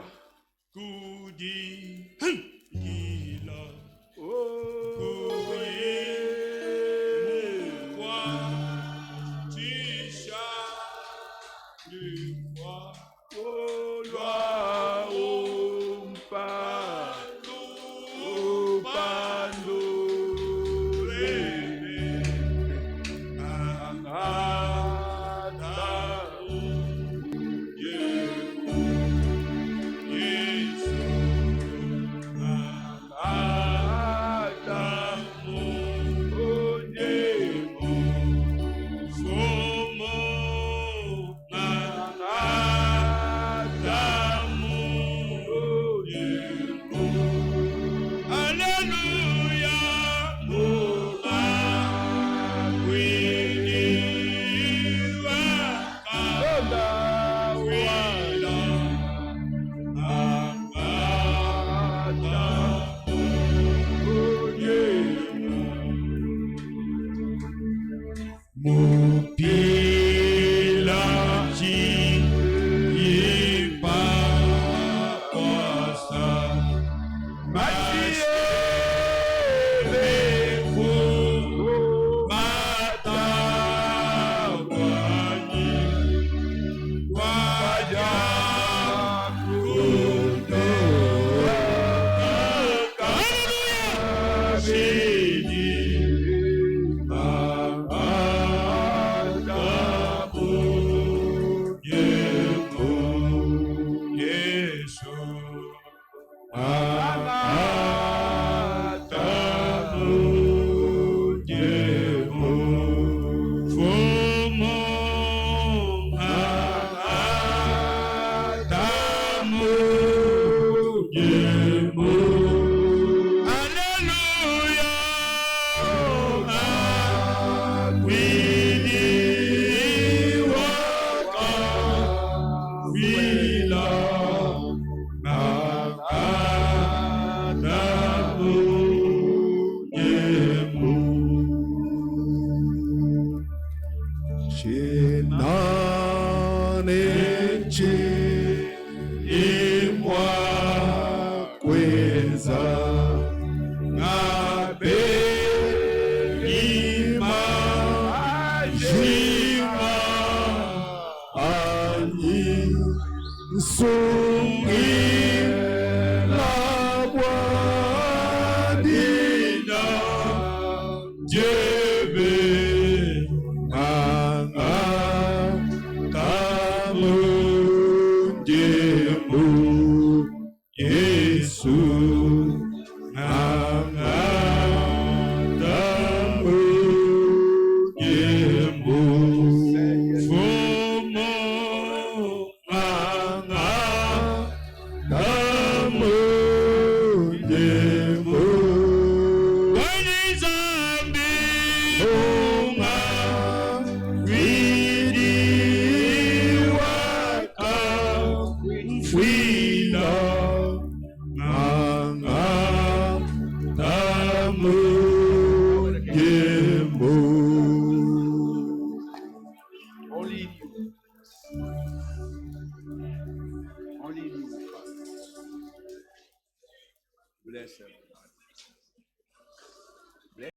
Only